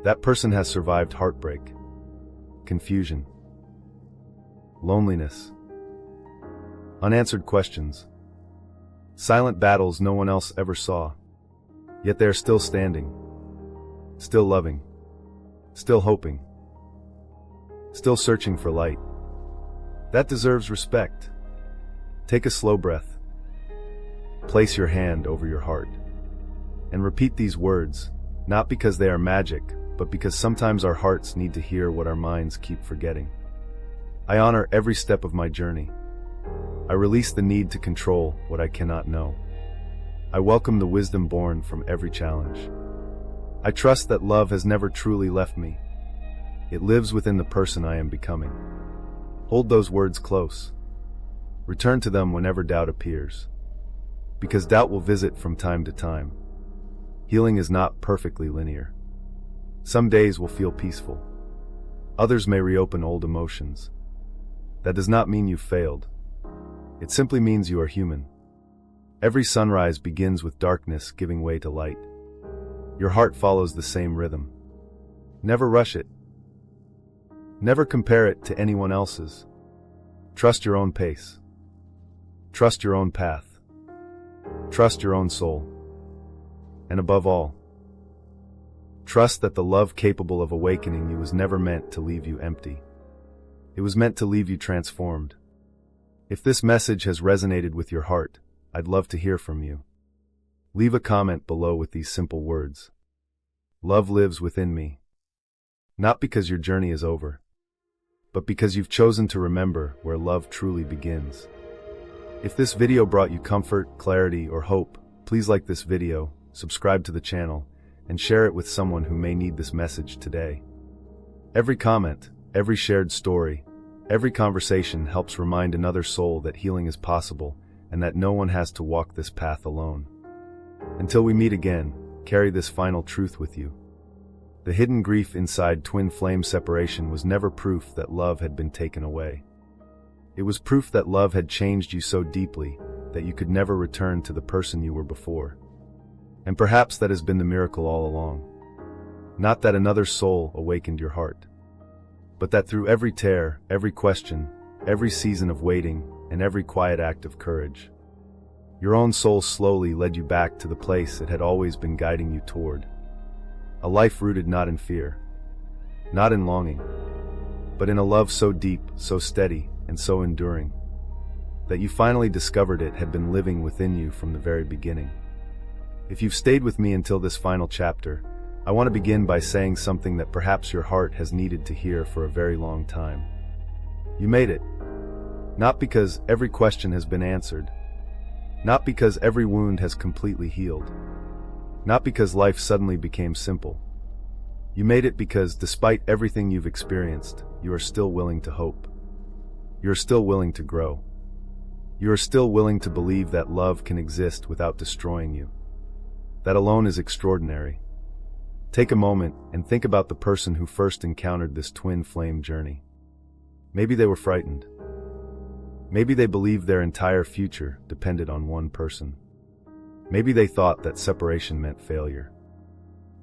That person has survived heartbreak, confusion, loneliness, unanswered questions, silent battles no one else ever saw. Yet they are still standing, still loving, still hoping, still searching for light. That deserves respect. Take a slow breath. Place your hand over your heart. And repeat these words, not because they are magic, but because sometimes our hearts need to hear what our minds keep forgetting. I honor every step of my journey. I release the need to control what I cannot know. I welcome the wisdom born from every challenge. I trust that love has never truly left me. It lives within the person I am becoming. Hold those words close. Return to them whenever doubt appears. Because doubt will visit from time to time. Healing is not perfectly linear. Some days will feel peaceful. Others may reopen old emotions. That does not mean you've failed. It simply means you are human. Every sunrise begins with darkness giving way to light. Your heart follows the same rhythm. Never rush it. Never compare it to anyone else's. Trust your own pace. Trust your own path. Trust your own soul. And above all, trust that the love capable of awakening you was never meant to leave you empty. It was meant to leave you transformed. If this message has resonated with your heart, I'd love to hear from you. Leave a comment below with these simple words. Love lives within me. Not because your journey is over, but because you've chosen to remember where love truly begins. If this video brought you comfort, clarity, or hope, please like this video, subscribe to the channel, and share it with someone who may need this message today. Every comment, every shared story, every conversation helps remind another soul that healing is possible and that no one has to walk this path alone. Until we meet again, carry this final truth with you. The hidden grief inside twin flame separation was never proof that love had been taken away. It was proof that love had changed you so deeply that you could never return to the person you were before. And perhaps that has been the miracle all along. Not that another soul awakened your heart, but that through every tear, every question, every season of waiting, and every quiet act of courage, your own soul slowly led you back to the place it had always been guiding you toward. A life rooted not in fear, not in longing, but in a love so deep, so steady, and so enduring, that you finally discovered it had been living within you from the very beginning. If you've stayed with me until this final chapter, I want to begin by saying something that perhaps your heart has needed to hear for a very long time. You made it. Not because every question has been answered. Not because every wound has completely healed. Not because life suddenly became simple. You made it because, despite everything you've experienced, you are still willing to hope. You are still willing to grow. You are still willing to believe that love can exist without destroying you. That alone is extraordinary. Take a moment and think about the person who first encountered this twin flame journey. Maybe they were frightened. Maybe they believed their entire future depended on one person. Maybe they thought that separation meant failure.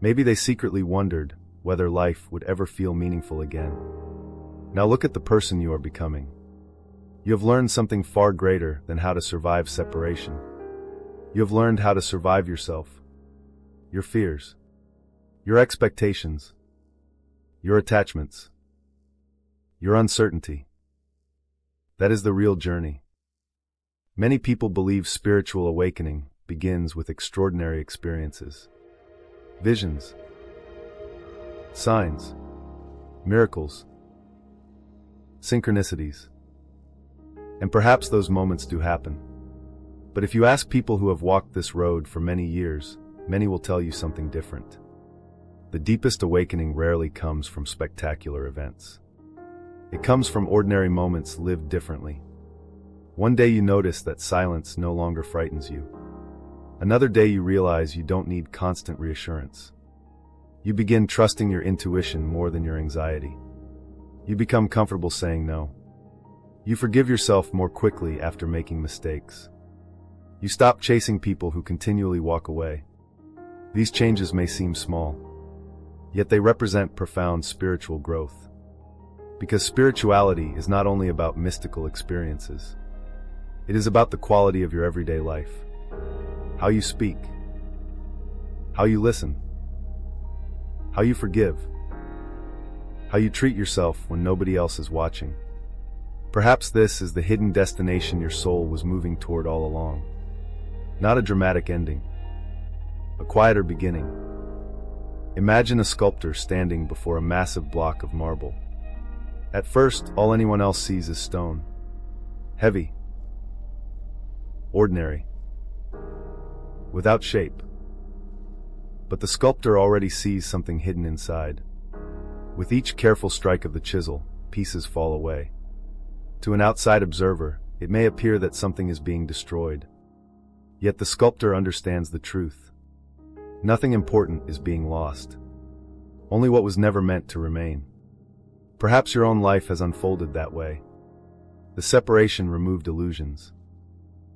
Maybe they secretly wondered whether life would ever feel meaningful again. Now look at the person you are becoming. You have learned something far greater than how to survive separation. You have learned how to survive yourself, your fears, your expectations, your attachments, your uncertainty. That is the real journey. Many people believe spiritual awakening begins with extraordinary experiences. Visions, signs, miracles, synchronicities. And perhaps those moments do happen. But if you ask people who have walked this road for many years, many will tell you something different. The deepest awakening rarely comes from spectacular events. It comes from ordinary moments lived differently. One day you notice that silence no longer frightens you. Another day you realize you don't need constant reassurance. You begin trusting your intuition more than your anxiety. You become comfortable saying no. You forgive yourself more quickly after making mistakes. You stop chasing people who continually walk away. These changes may seem small, yet they represent profound spiritual growth. Because spirituality is not only about mystical experiences. It is about the quality of your everyday life. How you speak. How you listen. How you forgive. How you treat yourself when nobody else is watching. Perhaps this is the hidden destination your soul was moving toward all along. Not a dramatic ending. A quieter beginning. Imagine a sculptor standing before a massive block of marble. At first, all anyone else sees is stone. Heavy. Ordinary. Without shape. But the sculptor already sees something hidden inside. With each careful strike of the chisel, pieces fall away. To an outside observer, it may appear that something is being destroyed. Yet the sculptor understands the truth. Nothing important is being lost. Only what was never meant to remain. Perhaps your own life has unfolded that way. The separation removed illusions,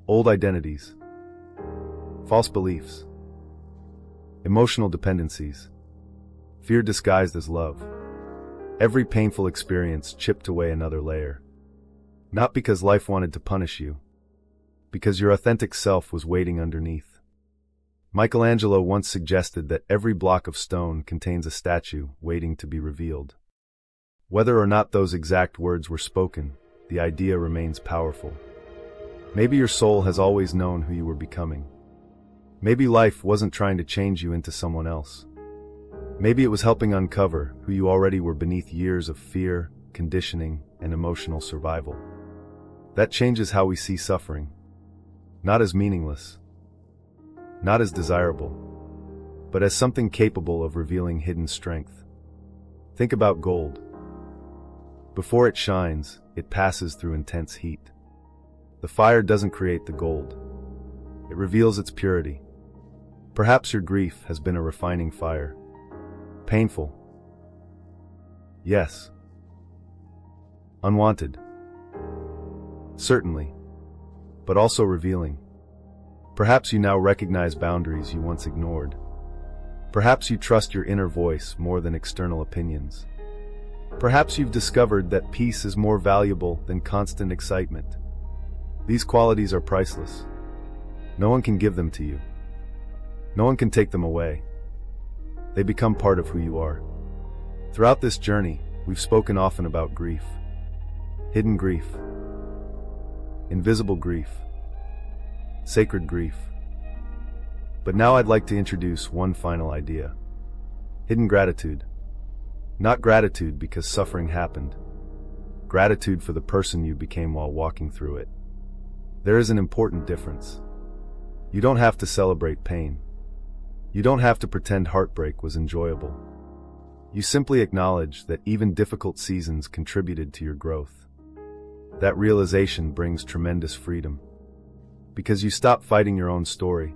old identities, false beliefs, emotional dependencies, fear disguised as love. Every painful experience chipped away another layer. Not because life wanted to punish you, because your authentic self was waiting underneath. Michelangelo once suggested that every block of stone contains a statue waiting to be revealed. Whether or not those exact words were spoken, the idea remains powerful. Maybe your soul has always known who you were becoming. Maybe life wasn't trying to change you into someone else. Maybe it was helping uncover who you already were beneath years of fear, conditioning, and emotional survival. That changes how we see suffering. Not as meaningless, not as desirable, but as something capable of revealing hidden strength. Think about gold. Before it shines, it passes through intense heat. The fire doesn't create the gold. It reveals its purity. Perhaps your grief has been a refining fire. Painful. Yes. Unwanted. Certainly. But also revealing. Perhaps you now recognize boundaries you once ignored. Perhaps you trust your inner voice more than external opinions. Perhaps you've discovered that peace is more valuable than constant excitement. These qualities are priceless. No one can give them to you. No one can take them away. They become part of who you are. Throughout this journey, we've spoken often about grief. Hidden grief. Invisible grief. Sacred grief. But now I'd like to introduce one final idea. Hidden gratitude. Not gratitude because suffering happened. Gratitude for the person you became while walking through it. There is an important difference. You don't have to celebrate pain. You don't have to pretend heartbreak was enjoyable. You simply acknowledge that even difficult seasons contributed to your growth. That realization brings tremendous freedom. Because you stop fighting your own story.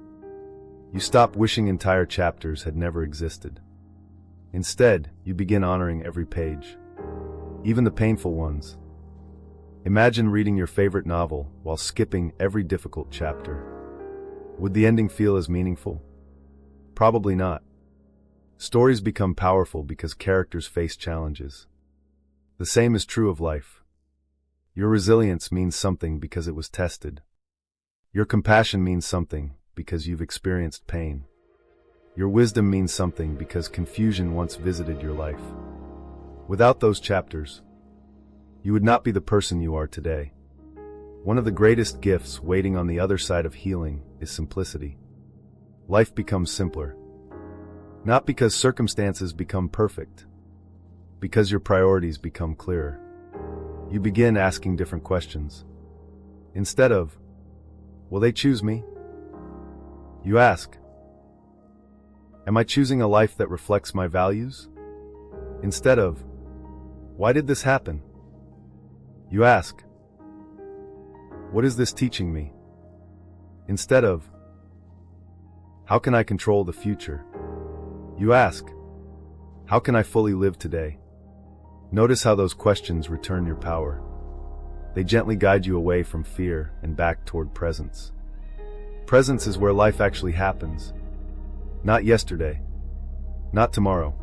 You stop wishing entire chapters had never existed. Instead, you begin honoring every page. Even the painful ones. Imagine reading your favorite novel while skipping every difficult chapter. Would the ending feel as meaningful? Probably not. Stories become powerful because characters face challenges. The same is true of life. Your resilience means something because it was tested. Your compassion means something because you've experienced pain. Your wisdom means something because confusion once visited your life. Without those chapters, you would not be the person you are today. One of the greatest gifts waiting on the other side of healing is simplicity. Life becomes simpler. Not because circumstances become perfect, because your priorities become clearer. You begin asking different questions. Instead of, will they choose me? You ask, am I choosing a life that reflects my values? Instead of, why did this happen? You ask, what is this teaching me? Instead of, how can I control the future? You ask, how can I fully live today? Notice how those questions return your power. They gently guide you away from fear and back toward presence. Presence is where life actually happens. Not yesterday. Not tomorrow.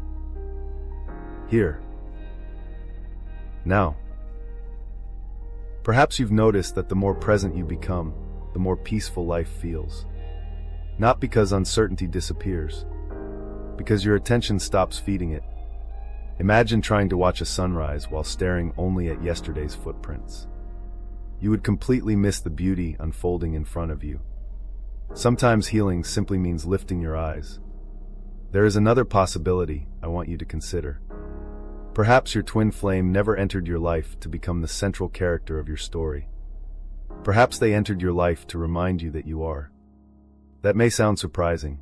Here. Now. Perhaps you've noticed that the more present you become, the more peaceful life feels. Not because uncertainty disappears, because your attention stops feeding it. Imagine trying to watch a sunrise while staring only at yesterday's footprints. You would completely miss the beauty unfolding in front of you. Sometimes healing simply means lifting your eyes. There is another possibility I want you to consider. Perhaps your twin flame never entered your life to become the central character of your story. Perhaps they entered your life to remind you that you are. That may sound surprising.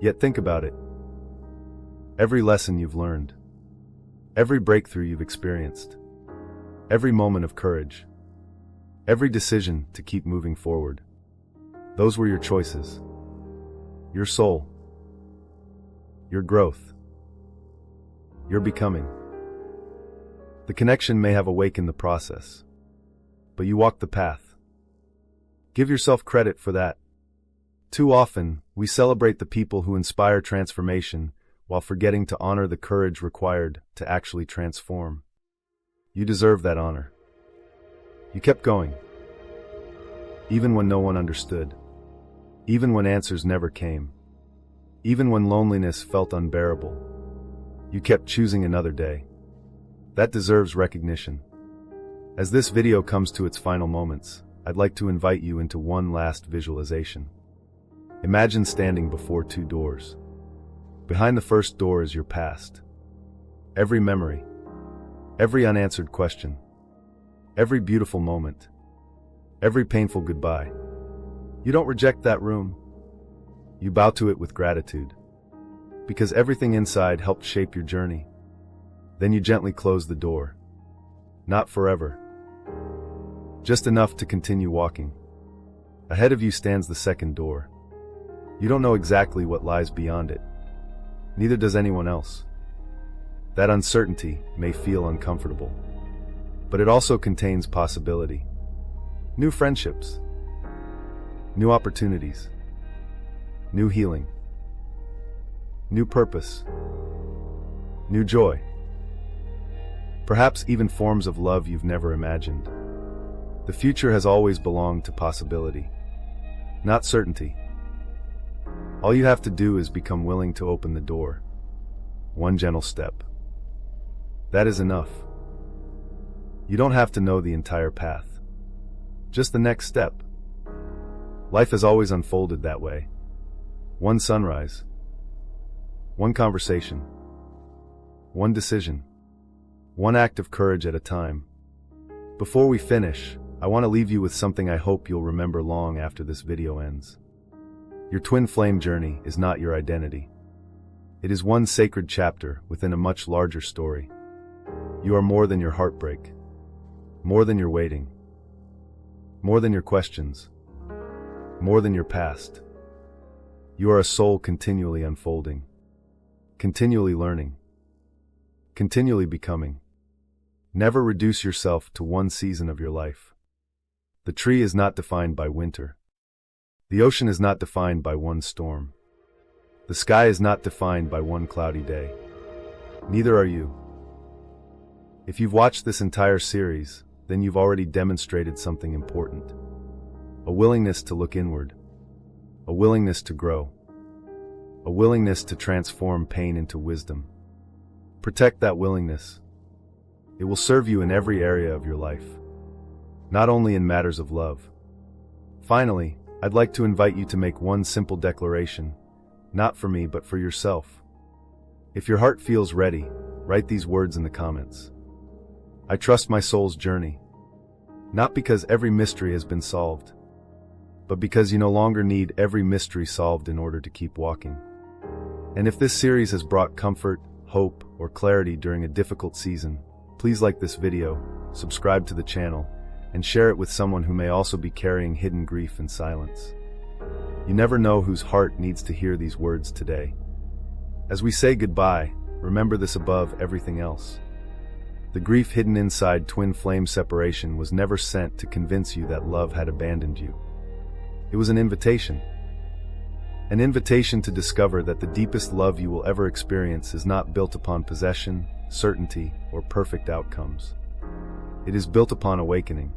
Yet think about it. Every lesson you've learned, every breakthrough you've experienced, every moment of courage, every decision to keep moving forward, those were your choices, your soul, your growth, your becoming. The connection may have awakened the process, but you walked the path. Give yourself credit for that. Too often, we celebrate the people who inspire transformation while forgetting to honor the courage required to actually transform. You deserve that honor. You kept going. Even when no one understood. Even when answers never came. Even when loneliness felt unbearable. You kept choosing another day. That deserves recognition. As this video comes to its final moments, I'd like to invite you into one last visualization. Imagine standing before two doors. Behind the first door is your past. Every memory, every unanswered question, every beautiful moment, every painful goodbye. You don't reject that room. You bow to it with gratitude, because everything inside helped shape your journey. Then you gently close the door. Not forever. Just enough to continue walking. Ahead of you stands the second door. You don't know exactly what lies beyond it. Neither does anyone else. That uncertainty may feel uncomfortable, but it also contains possibility. New friendships, new opportunities, new healing, new purpose, new joy. Perhaps even forms of love you've never imagined. The future has always belonged to possibility, not certainty. All you have to do is become willing to open the door. One gentle step. That is enough. You don't have to know the entire path. Just the next step. Life has always unfolded that way. One sunrise. One conversation. One decision. One act of courage at a time. Before we finish, I want to leave you with something I hope you'll remember long after this video ends. Your twin flame journey is not your identity. It is one sacred chapter within a much larger story. You are more than your heartbreak, more than your waiting, more than your questions, more than your past. You are a soul continually unfolding, continually learning, continually becoming. Never reduce yourself to one season of your life. The tree is not defined by winter. The ocean is not defined by one storm. The sky is not defined by one cloudy day. Neither are you. If you've watched this entire series, then you've already demonstrated something important. A willingness to look inward. A willingness to grow. A willingness to transform pain into wisdom. Protect that willingness. It will serve you in every area of your life, not only in matters of love. Finally, I'd like to invite you to make one simple declaration, not for me but for yourself. If your heart feels ready, write these words in the comments. I trust my soul's journey, not because every mystery has been solved, but because you no longer need every mystery solved in order to keep walking. And if this series has brought comfort, hope, or clarity during a difficult season, please like this video, subscribe to the channel, and share it with someone who may also be carrying hidden grief in silence. You never know whose heart needs to hear these words today. As we say goodbye, remember this above everything else. The grief hidden inside twin flame separation was never sent to convince you that love had abandoned you. It was an invitation. An invitation to discover that the deepest love you will ever experience is not built upon possession, certainty, or perfect outcomes. It is built upon awakening.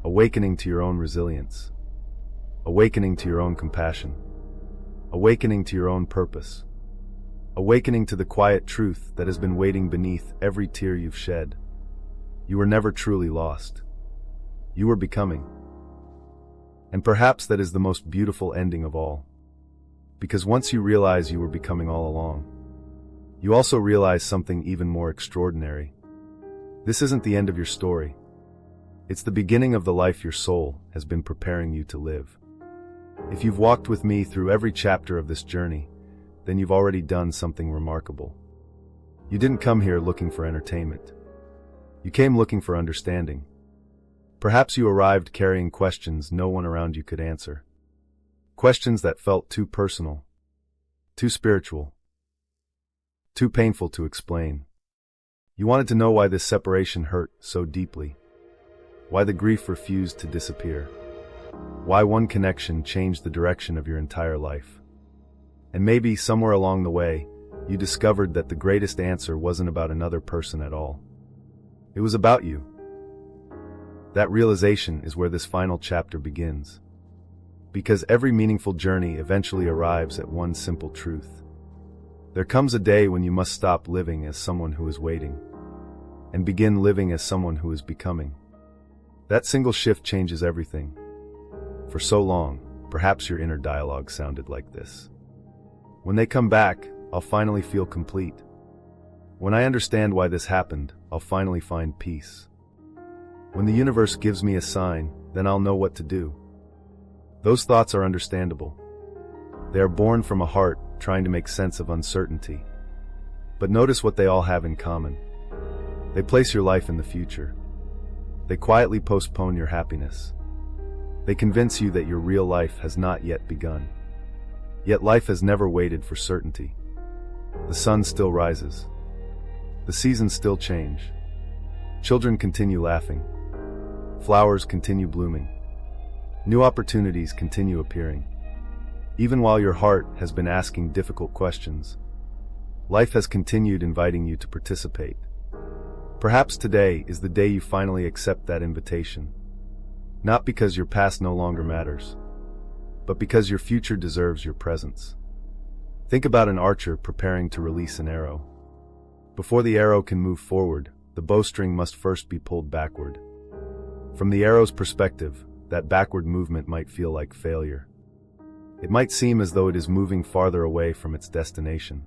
Awakening to your own resilience. Awakening to your own compassion. Awakening to your own purpose. Awakening to the quiet truth that has been waiting beneath every tear you've shed. You were never truly lost. You were becoming. And perhaps that is the most beautiful ending of all. Because once you realize you were becoming all along, you also realize something even more extraordinary. This isn't the end of your story. It's the beginning of the life your soul has been preparing you to live. If you've walked with me through every chapter of this journey, then you've already done something remarkable. You didn't come here looking for entertainment. You came looking for understanding. Perhaps you arrived carrying questions no one around you could answer. Questions that felt too personal, too spiritual, too painful to explain. You wanted to know why this separation hurt so deeply, why the grief refused to disappear, why one connection changed the direction of your entire life. And maybe somewhere along the way, you discovered that the greatest answer wasn't about another person at all. It was about you. That realization is where this final chapter begins. Because every meaningful journey eventually arrives at one simple truth. There comes a day when you must stop living as someone who is waiting. and begin living as someone who is becoming. That single shift changes everything. For so long, perhaps your inner dialogue sounded like this. When they come back, I'll finally feel complete. When I understand why this happened, I'll finally find peace. When the universe gives me a sign, then I'll know what to do. Those thoughts are understandable. They are born from a heart trying to make sense of uncertainty. But notice what they all have in common. They place your life in the future. They quietly postpone your happiness. They convince you that your real life has not yet begun. Yet life has never waited for certainty. The sun still rises. The seasons still change. Children continue laughing. Flowers continue blooming. New opportunities continue appearing. Even while your heart has been asking difficult questions, life has continued inviting you to participate. Perhaps today is the day you finally accept that invitation. Not because your past no longer matters, but because your future deserves your presence. Think about an archer preparing to release an arrow. Before the arrow can move forward, the bowstring must first be pulled backward. From the arrow's perspective, that backward movement might feel like failure. It might seem as though it is moving farther away from its destination.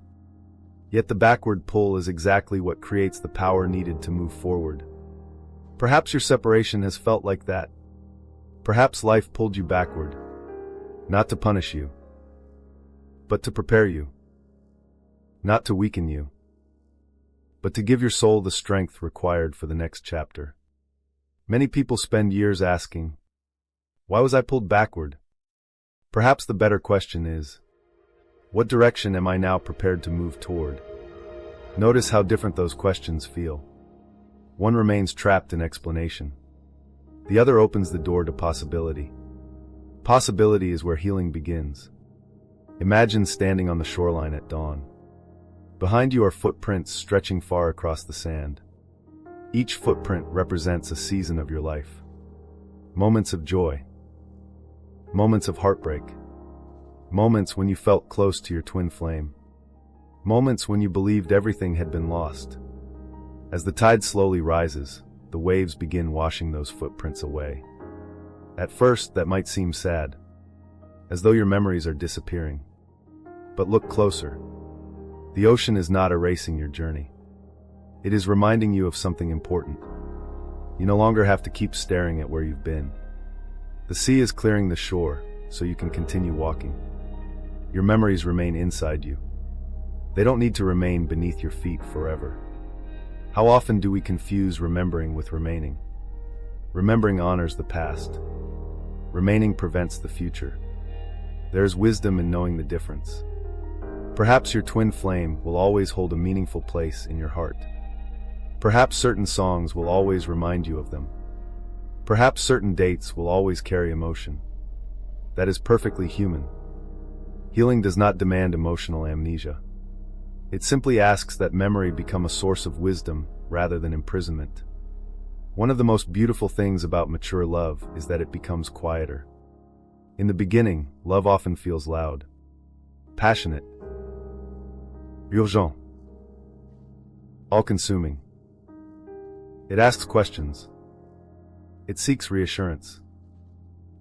Yet the backward pull is exactly what creates the power needed to move forward. Perhaps your separation has felt like that. Perhaps life pulled you backward, not to punish you, but to prepare you. Not to weaken you, but to give your soul the strength required for the next chapter. Many people spend years asking, why was I pulled backward? Perhaps the better question is, what direction am I now prepared to move toward? Notice how different those questions feel. One remains trapped in explanation. The other opens the door to possibility. Possibility is where healing begins. Imagine standing on the shoreline at dawn. Behind you are footprints stretching far across the sand. Each footprint represents a season of your life. Moments of joy. Moments of heartbreak. Moments when you felt close to your twin flame. Moments when you believed everything had been lost. As the tide slowly rises, the waves begin washing those footprints away. At first, that might seem sad, as though your memories are disappearing. But look closer. The ocean is not erasing your journey. It is reminding you of something important. You no longer have to keep staring at where you've been. The sea is clearing the shore, so you can continue walking. Your memories remain inside you. They don't need to remain beneath your feet forever. How often do we confuse remembering with remaining? Remembering honors the past. Remaining prevents the future. There is wisdom in knowing the difference. Perhaps your twin flame will always hold a meaningful place in your heart. Perhaps certain songs will always remind you of them. Perhaps certain dates will always carry emotion. That is perfectly human. Healing does not demand emotional amnesia. It simply asks that memory become a source of wisdom rather than imprisonment. One of the most beautiful things about mature love is that it becomes quieter. In the beginning, love often feels loud, passionate, urgent, all-consuming. It asks questions. It seeks reassurance.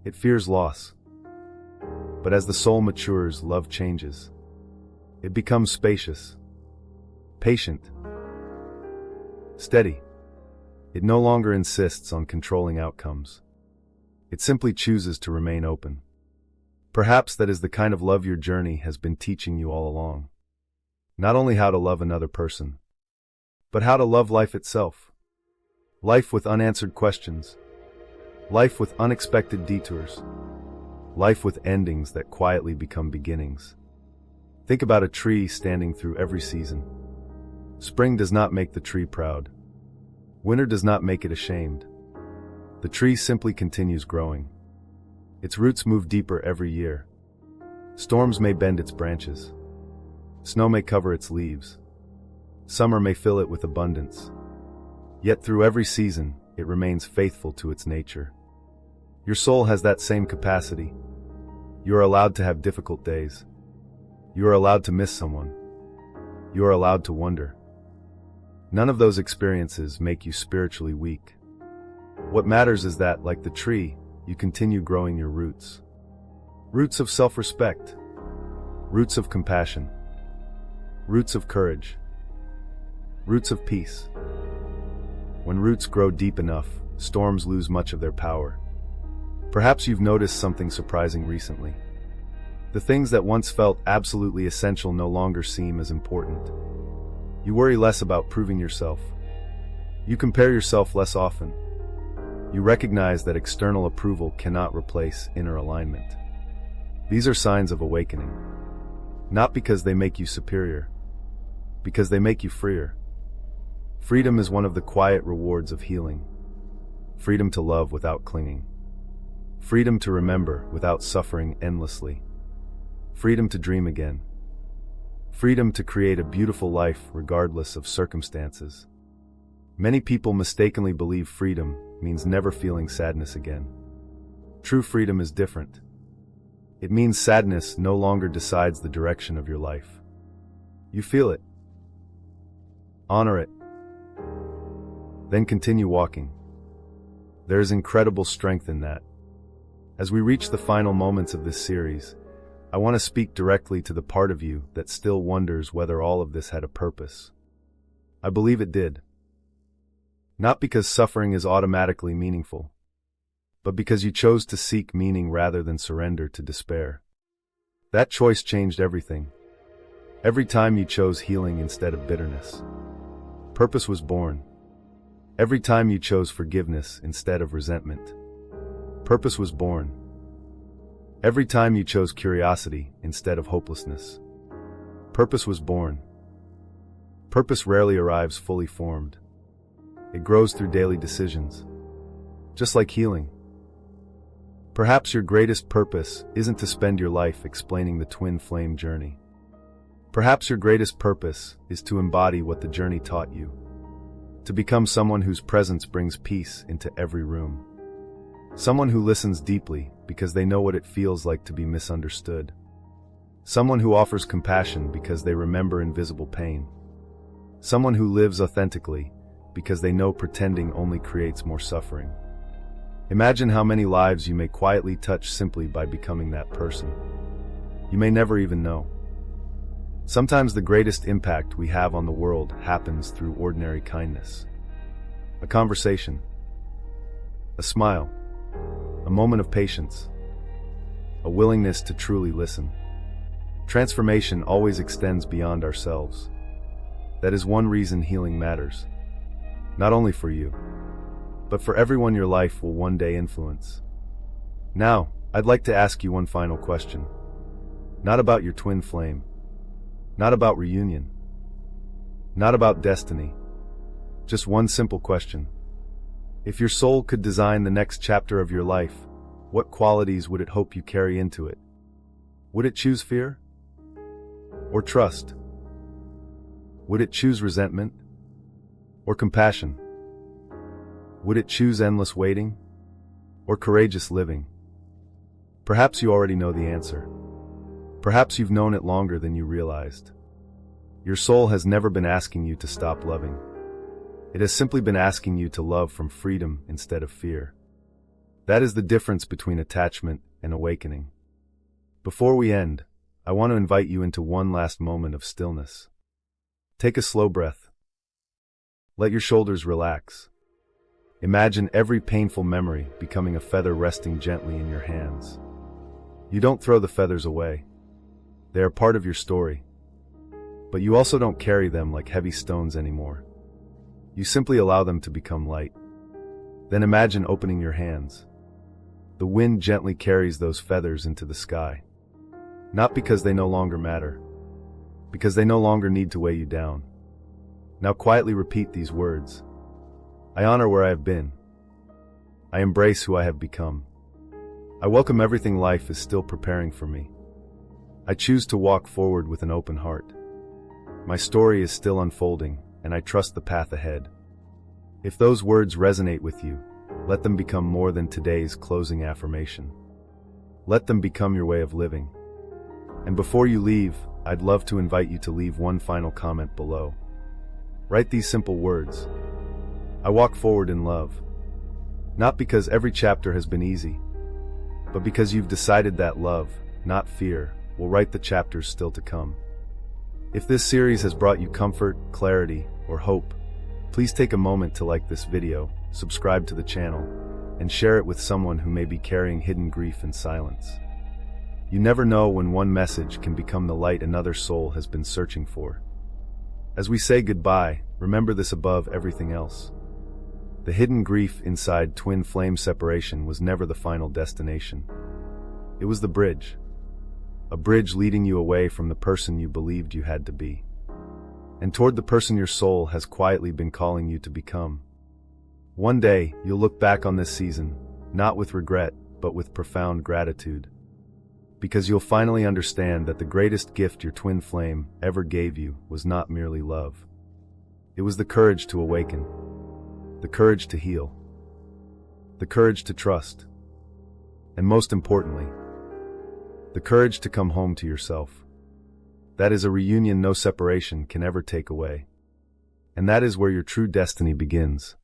It fears loss. But as the soul matures, love changes. It becomes spacious, patient, steady. It no longer insists on controlling outcomes. It simply chooses to remain open. Perhaps that is the kind of love your journey has been teaching you all along. Not only how to love another person, but how to love life itself. Life with unanswered questions. Life with unexpected detours. Life with endings that quietly become beginnings. Think about a tree standing through every season. Spring does not make the tree proud. Winter does not make it ashamed. The tree simply continues growing. Its roots move deeper every year. Storms may bend its branches. Snow may cover its leaves. Summer may fill it with abundance. Yet through every season, it remains faithful to its nature. Your soul has that same capacity. You are allowed to have difficult days. You are allowed to miss someone. You are allowed to wonder. None of those experiences make you spiritually weak. What matters is that, like the tree, you continue growing your roots. Roots of self-respect. Roots of compassion. Roots of courage. Roots of peace. When roots grow deep enough, storms lose much of their power. Perhaps you've noticed something surprising recently. The things that once felt absolutely essential no longer seem as important. You worry less about proving yourself. You compare yourself less often. You recognize that external approval cannot replace inner alignment. These are signs of awakening. Not because they make you superior, because they make you freer. Freedom is one of the quiet rewards of healing. Freedom to love without clinging. Freedom to remember without suffering endlessly. Freedom to dream again. Freedom to create a beautiful life regardless of circumstances. Many people mistakenly believe freedom means never feeling sadness again. True freedom is different. It means sadness no longer decides the direction of your life. You feel it. Honor it. Then continue walking. There is incredible strength in that. As we reach the final moments of this series, I want to speak directly to the part of you that still wonders whether all of this had a purpose. I believe it did. Not because suffering is automatically meaningful, but because you chose to seek meaning rather than surrender to despair. That choice changed everything. Every time you chose healing instead of bitterness, purpose was born. Every time you chose forgiveness instead of resentment, purpose was born. Every time you chose curiosity instead of hopelessness, purpose was born. Purpose rarely arrives fully formed. It grows through daily decisions, just like healing. Perhaps your greatest purpose isn't to spend your life explaining the twin flame journey. Perhaps your greatest purpose is to embody what the journey taught you, to become someone whose presence brings peace into every room. Someone who listens deeply because they know what it feels like to be misunderstood. Someone who offers compassion because they remember invisible pain. Someone who lives authentically because they know pretending only creates more suffering. Imagine how many lives you may quietly touch simply by becoming that person. You may never even know. Sometimes the greatest impact we have on the world happens through ordinary kindness. A conversation, a smile, a moment of patience, a willingness to truly listen. Transformation always extends beyond ourselves. That is one reason healing matters. Not only for you, but for everyone your life will one day influence. Now, I'd like to ask you one final question. Not about your twin flame. Not about reunion. Not about destiny. Just one simple question. If your soul could design the next chapter of your life, what qualities would it hope you carry into it? Would it choose fear? Or trust? Would it choose resentment? Or compassion? Would it choose endless waiting? Or courageous living? Perhaps you already know the answer. Perhaps you've known it longer than you realized. Your soul has never been asking you to stop loving. It has simply been asking you to love from freedom instead of fear. That is the difference between attachment and awakening. Before we end, I want to invite you into one last moment of stillness. Take a slow breath. Let your shoulders relax. Imagine every painful memory becoming a feather resting gently in your hands. You don't throw the feathers away. They are part of your story. But you also don't carry them like heavy stones anymore. You simply allow them to become light. Then imagine opening your hands. The wind gently carries those feathers into the sky. Not because they no longer matter, because they no longer need to weigh you down. Now quietly repeat these words. I honor where I have been. I embrace who I have become. I welcome everything life is still preparing for me. I choose to walk forward with an open heart. My story is still unfolding, and I trust the path ahead. If those words resonate with you, let them become more than today's closing affirmation. Let them become your way of living. And before you leave, I'd love to invite you to leave one final comment below. Write these simple words. I walk forward in love. Not because every chapter has been easy, but because you've decided that love, not fear, will write the chapters still to come. If this series has brought you comfort, clarity, or hope, please take a moment to like this video, subscribe to the channel, and share it with someone who may be carrying hidden grief in silence. You never know when one message can become the light another soul has been searching for. As we say goodbye, remember this above everything else. The hidden grief inside twin flame separation was never the final destination. It was the bridge. A bridge leading you away from the person you believed you had to be, and toward the person your soul has quietly been calling you to become. One day, you'll look back on this season, not with regret, but with profound gratitude. Because you'll finally understand that the greatest gift your twin flame ever gave you was not merely love. It was the courage to awaken, the courage to heal, the courage to trust, and most importantly, the courage to come home to yourself. That is a reunion no separation can ever take away. And that is where your true destiny begins.